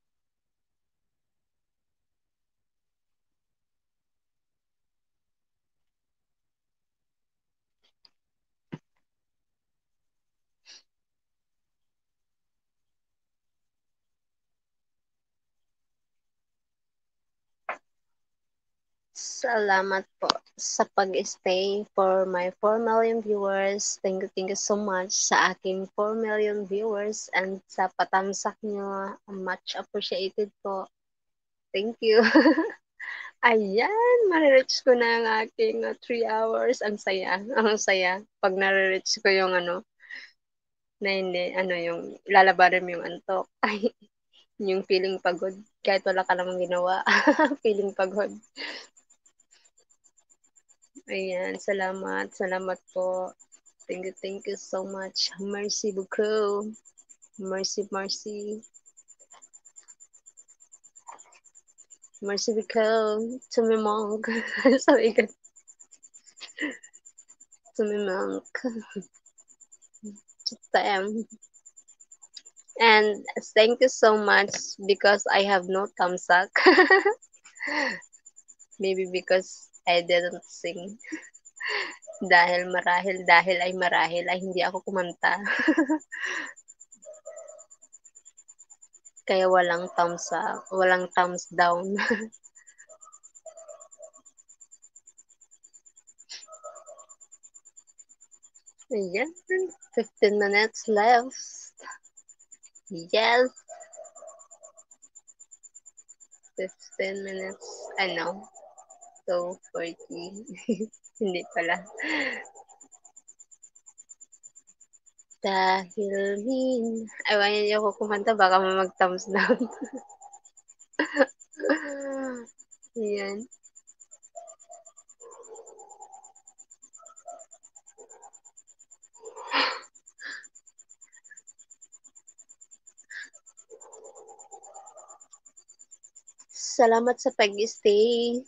Salamat po sa pag-stay for my 4 million viewers. Thank you so much sa aking 4 million viewers and sa patamsak nyo. Much appreciated po. Thank you. Ayan, marireach ko na ang aking 3 hours. Ang saya, ang saya. Pag nare-reach ko yung na hindi, yung lalabanan mo yung antok. Ay, yung feeling pagod. Kahit wala ka namang ginawa. Feeling pagod. Ayan, salamat. Salamat po. Thank you so much. Merci beaucoup. Merci, merci. Merci beaucoup. To me monk. Sorry, God. To me monk. Damn. And thank you so much because I have no thumbs up. Maybe because I didn't sing. Dahil ay hindi ako kumanta. Kaya walang thumbs up, walang thumbs down. Ayan, 15 minutes left. Yes. 15 minutes, so 40. Hindi pala. Dahil ayaw niyo ako kumanta, baka mag-thumbs down. Ayan. Salamat sa pag-stay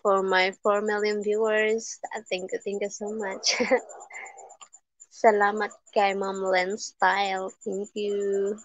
for my 4 million viewers. Thank you so much. Salamat kay Ma'am Len Style. Thank you.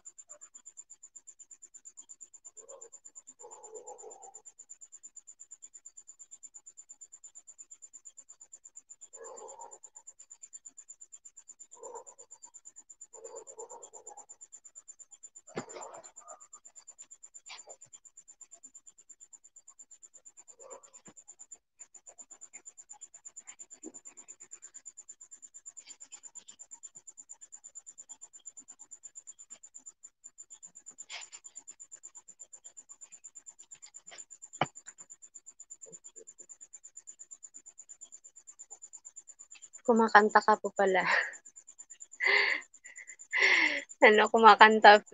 Kumakanta ka po pala. Kumakanta,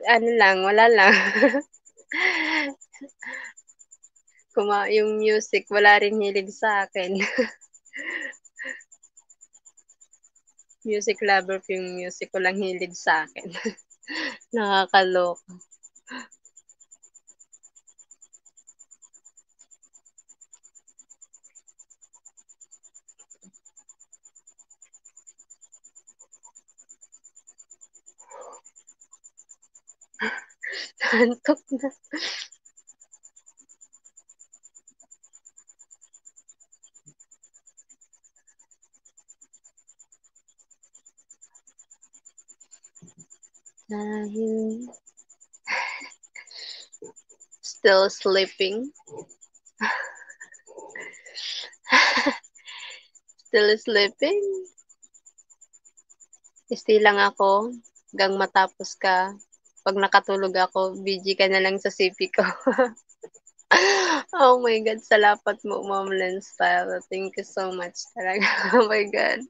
wala lang. Yung music, wala rin hilig sa akin. Music lover po yung music, walang hilig sa akin. Nakakaloka. Antok na. Dahil still sleeping. Still sleeping. Stay lang ako hanggang matapos ka. Pag nakatulog ako, busy ka na lang sa CP ko. Oh my God, salamat mo, Ma'am Len Style. Thank you so much talaga. Oh my God.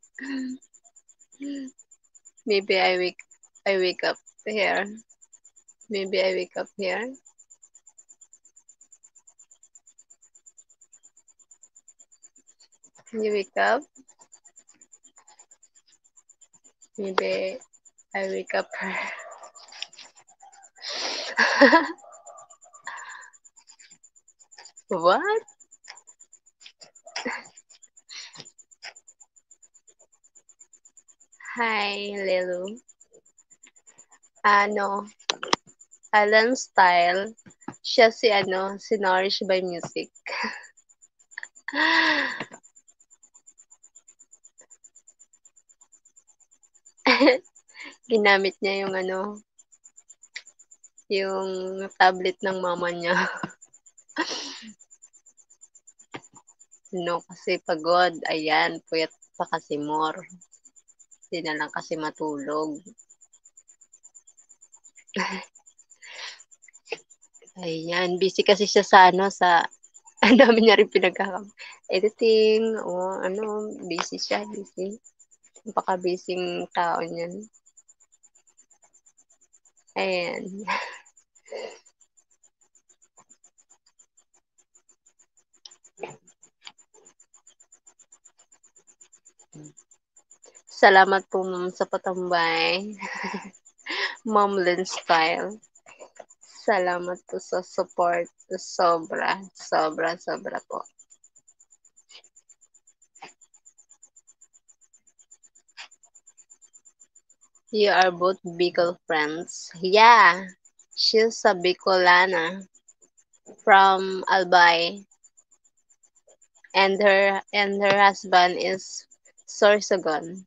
Maybe I wake up here. Maybe I wake up here. Can you wake up? Maybe I wake up her. What? Hi, Lelu. Ano, Alan Style. Siya si Nourish by Music. Ginamit niya yung tablet ng mama niya. Kasi pagod. Ayan, puyat pa kasi more. Hindi na lang kasi matulog. Ayan, busy kasi siya sa ang dami niya rin editing, busy siya, busy. Napaka-busy tao niyan. Ayan. Salamat po, ma'am, sa patambay. Ma'am Lynn Style. Salamat po sa support. Sobra, sobra, sobra po. You are both Bicol friends. Yeah, she's a Bicolana from Albay, and her husband is Sorsogon,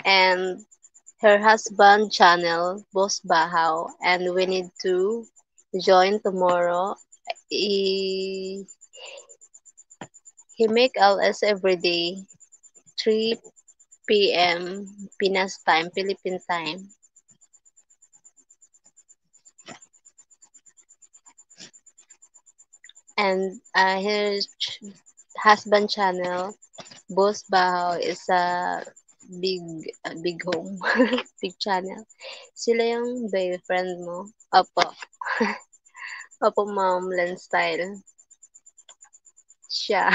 and her husband channel Boss Bahaw, and we need to join tomorrow. He, he make LS every day, 3 p.m. Pinas time, Philippine time. And his husband channel, Boss Bahaw, is a big home, big channel. Sila yung boyfriend mo? Opo. Opo, Ma'am Len Style. Siya.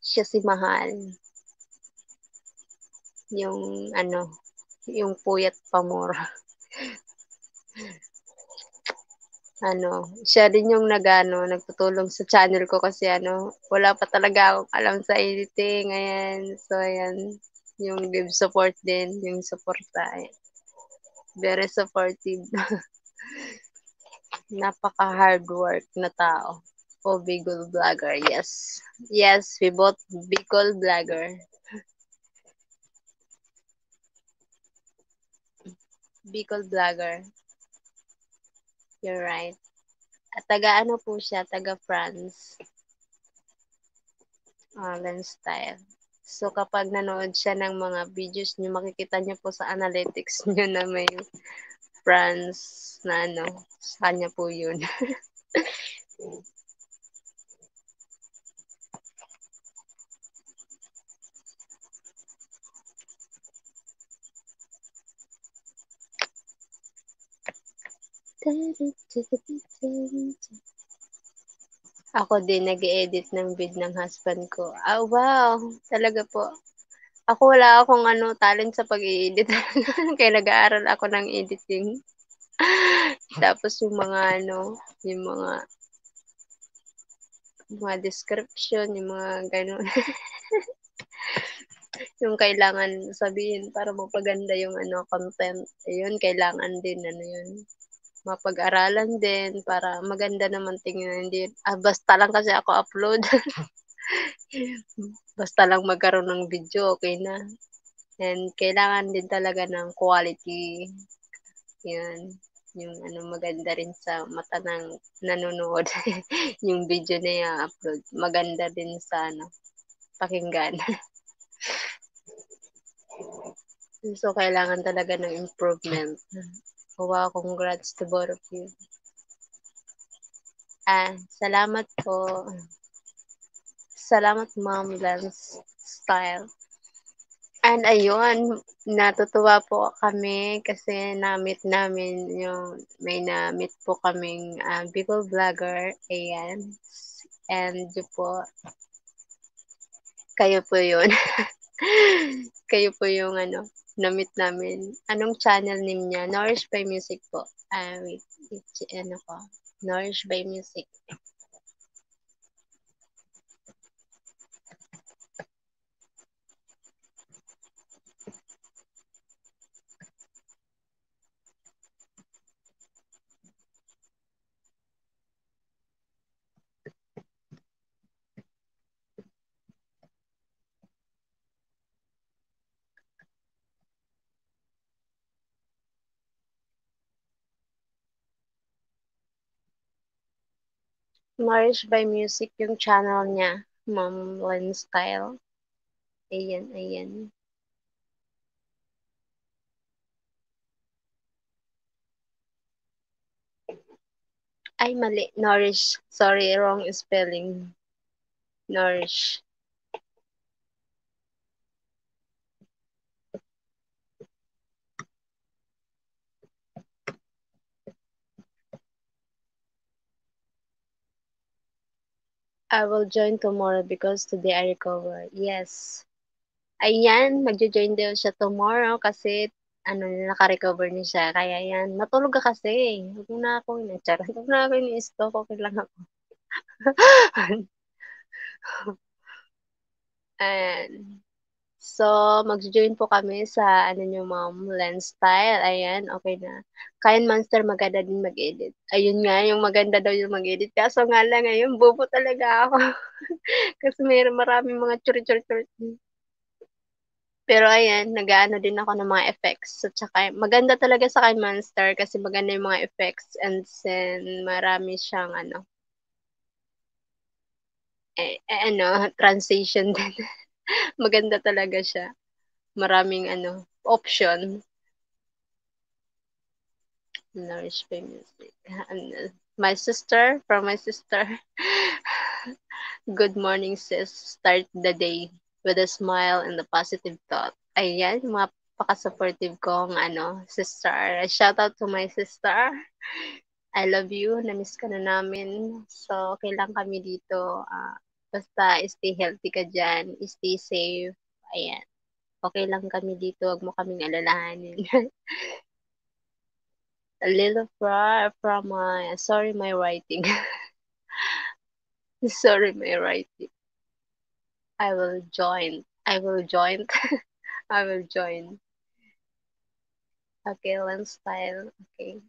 Siya si Mahal. Yung yung puyat pamura. Siya din yung nagtutulong sa channel ko kasi wala pa talaga akong alam sa editing. Ayan. So, ayan. Yung give support din, yung suporta. Very supportive. Napaka-hard work na tao. O Bicol vlogger, yes. Yes, we both Bicol vlogger. Bicol vlogger. You're right. At taga po siya, taga France. Allen style. So, kapag nanood siya ng mga videos niyo, makikita niyo po sa analytics niyo na may France na sa kanya po yun. Ako din nag-edit ng vid ng husband ko. Wow! Talaga po. Ako wala akong talent sa pag-i-edit. Kaya nag-aaral ako ng editing. Tapos yung mga yung mga description, yung mga ganun. Yung kailangan sabihin para mapaganda yung content. Ayun, kailangan din yun. Mapag-aralan din para maganda naman tingnan. Hindi, basta lang kasi ako upload. Basta lang magkaroon ng video, okay na. And kailangan din talaga ng quality. Yan. Yung maganda rin sa mata ng nanonood. Yung video na i-upload. Maganda din sa pakinggan. So, kailangan talaga ng improvement. Wow, congrats to both of you. Salamat po. Salamat, Ma'am Lance Style. And ayun, natutuwa po kami kasi na-meet namin may na-meet po kaming Bicol vlogger. Ayan. And yun po, kayo po yun. Kayo po yung ano, na-meet namin. Anong channel name niya? Nourish by Music po. Wait, ano ko? Nourish by Music. Nourish by Music yung channel niya. Ma'am Len Style. Ayan, ayan. Ay, mali. Nourish. Sorry, wrong spelling. Nourish. I will join tomorrow because today I recover. Yes. Ayan, magjo-join daw siya tomorrow kasi ano, naka-recover na siya. Kaya yan, matulog ka kasi. Huwag mo na ako charot. Huwag mo na ako ini-stalk. Okay lang ako. Ayan. So, magjo-join po kami sa ano niyo, Ma'am Lens Style. Ayan, okay na. Kain Monster maganda din mag-edit. Ayun nga, yung maganda daw yung mag-edit. Kaso nga lang ngayon, bobo talaga ako. Kasi maraming mga churi-churi-churi. Pero ayan, nag-aano din ako ng mga effects. At saka, maganda talaga sa kay Monster kasi maganda yung mga effects and then marami siyang ano, transition din. Maganda talaga siya. Maraming ano, option. Nourish by Music. My sister, from my sister. Good morning, sis. Start the day with a smile and a positive thought. Ayan, mapaka-supportive kong ano, sister. Shout out to my sister. I love you. Na-miss ka na namin. So, okay lang kami dito. Basta stay healthy ka dyan. Stay safe. Ayan. Okay lang kami dito. Huwag mo kaming alalahanin. A little far from my... Sorry, my writing. Sorry, my writing. I will join. I will join. I will join. Okay, Lens Style. Okay.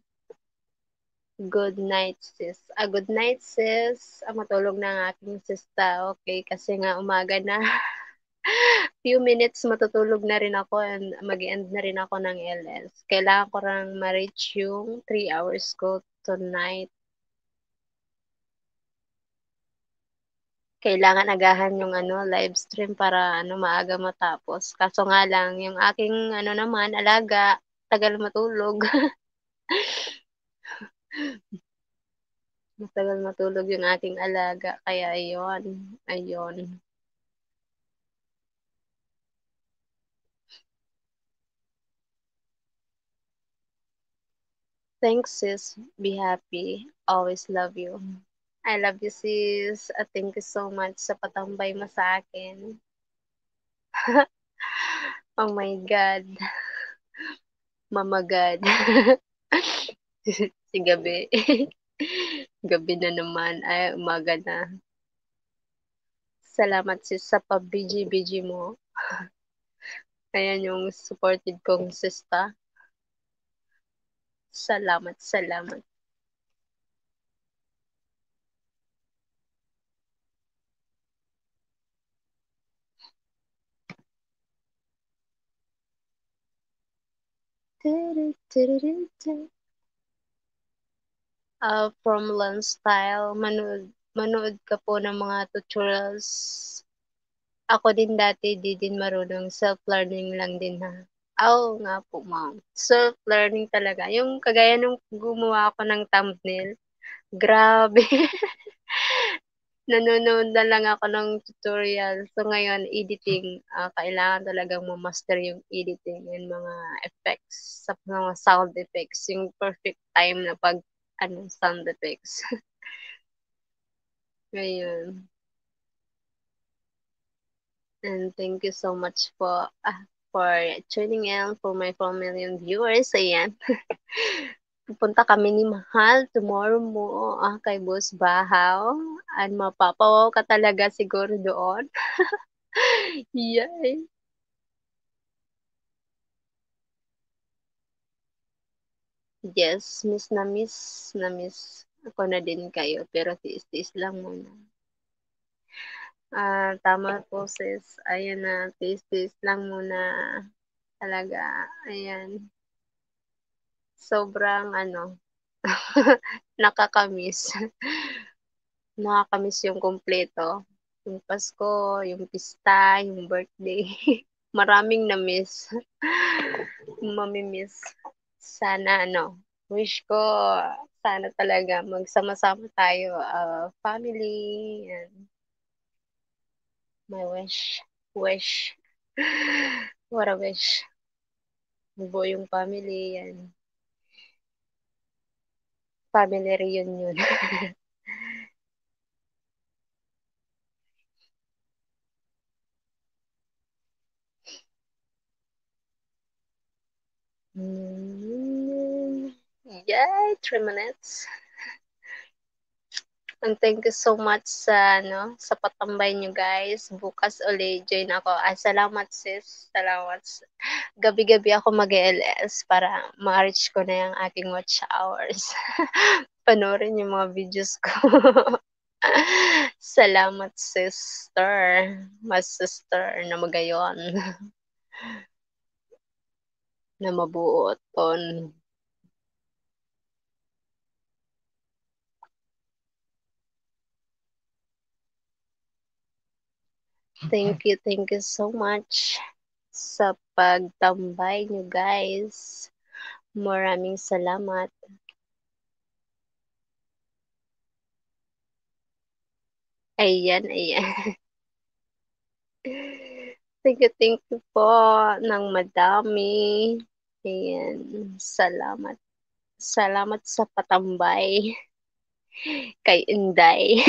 Good night, sis. Good night, sis. Matulog na ang aking sista. Okay, kasi nga umaga na. Few minutes matutulog na rin ako and mag-end na rin ako ng LS. Kailangan ko lang ma-reach yung 3 hours ko tonight. Kailangan agahan yung ano, live stream para ano, maaga matapos. Kaso nga lang, yung aking ano naman, alaga, tagal matulog. Matagal matulog yung aking alaga. Kaya ayun, ayun. Thanks, sis. Be happy. Always love you. I love you, sis. Thank you so much sa patambay mo sa akin. Oh my God. Mama God. Si gabi. Gabi na naman. Ay, umaga na. Salamat sis sa pa-BG-BG mo. Ayan yung supported kong sista. Salamat, salamat. From Lens Style, manood ka po ng mga tutorials. Ako din dati, di din marunong. Self-learning lang din ha. Nga po, ma'am. Self-learning talaga. Yung kagaya nung gumawa ako ng thumbnail, grabe. Nanonood na lang ako ng tutorial. So ngayon, editing, kailangan talagang ma-master yung editing and mga effects, sa mga sound effects, yung perfect time na pag sound effects. Ngayon. And thank you so much for tuning in for my 4 million viewers. Ayan. Pupunta kami ni Mahal tomorrow mo kay Boss Bahaw. And mapapawaw ka talaga siguro doon. Yay! Yes, miss ako na din kayo, pero tiis-tiis lang muna. Tama po sis, ayan na, tiis-tiis lang muna talaga, ayan. Sobrang nakakamiss. Nakakamiss yung kumpleto. Yung Pasko, yung pista, yung birthday. Maraming na-miss. Mami-miss. Sana wish ko sana talaga magsama-sama tayo, family and my wish. What a wish. Buo yung family and family reunion. Yay, 3 minutes. And thank you so much sa patambay niyo guys. Bukas uli join ako. Salamat sis. Salamat. Gabi-gabi ako mag-LS para ma-reach ko na yung aking watch hours. Panoorin yung mga videos ko. Salamat sister. Mas sister na magayon. Na mabuoton. Thank you so much sa pagtambay nyo guys. Maraming salamat. Ayan. Thank you po ng madami. Ayan, salamat. Salamat sa patambay kay Inday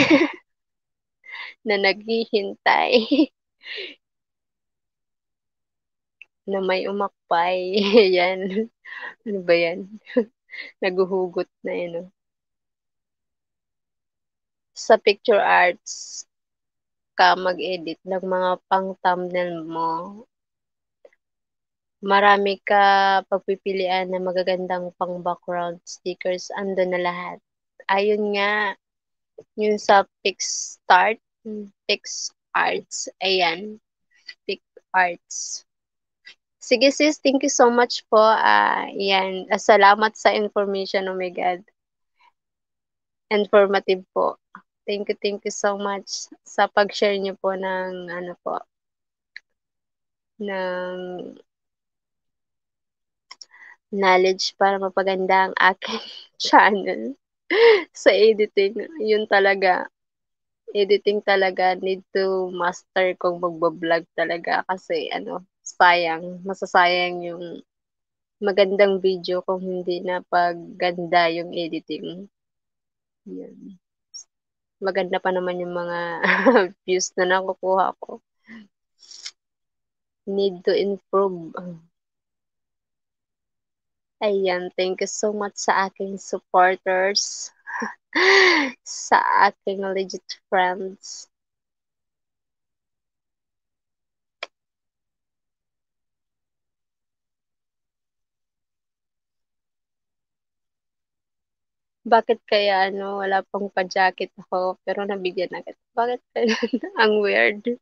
na naghihintay na may umakpay. Ayan. Ano ba yan? Naguhugot na yun. Sa picture arts ka mag-edit ng mga pang-thumbnail mo. Marami ka pagpipilian na magagandang pang-background stickers. Andun na lahat. Ayun nga, yung sa Pix Arts. Ayan. Pix Arts. Sige sis, thank you so much po. Yan. Salamat sa information. Oh my God. Informative po. Thank you so much sa pag-share niyo po ng ng knowledge para mapaganda ang aking channel sa editing. Yun talaga. Editing talaga need to master kung magbablog talaga kasi masasayang yung magandang video kung hindi na pagganda yung editing. Yun. Maganda pa naman yung mga views na nakukuha ko. Need to improve. Ayan, thank you so much sa aking supporters. Sa aking legit friends. Bakit kaya wala pang pa-jacket ako pero nabigyan agad. Bakit kaya? Ang weird.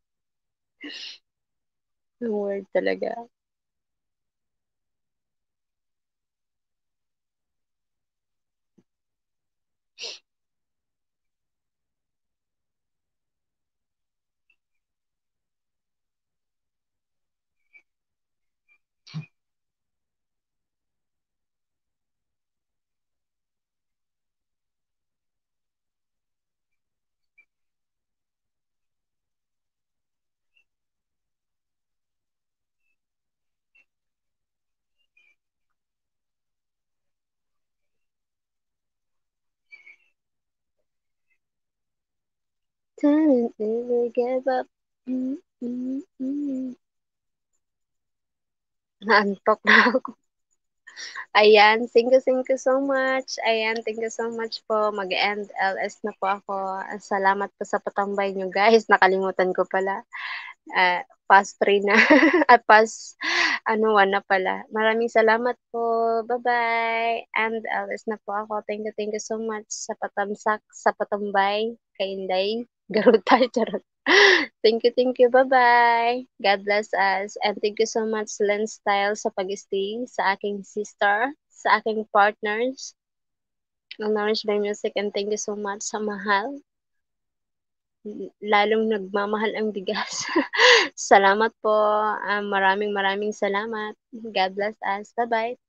Ang weird talaga. Don't ever give up. Naantok na ako. Ayan, thank you so much. Ayan, thank you so much po. Mag-end LS na po ako. Salamat po sa patambay nyo, guys. Nakalimutan ko pala. Past 3 na. At past, 1 na pala. Maraming salamat po. Bye-bye. And LS na po ako. Thank you so much sa patamsak, sa patambay, kay Inday. Garutay, charot. Thank you. Bye-bye. God bless us. And thank you so much, Lens Style, sa pag-stay, sa aking sister, sa aking partners, ng Nourish by Music. And thank you so much sa mahal. Lalong nagmamahal ang bigas. Salamat po. Maraming salamat. God bless us. Bye-bye.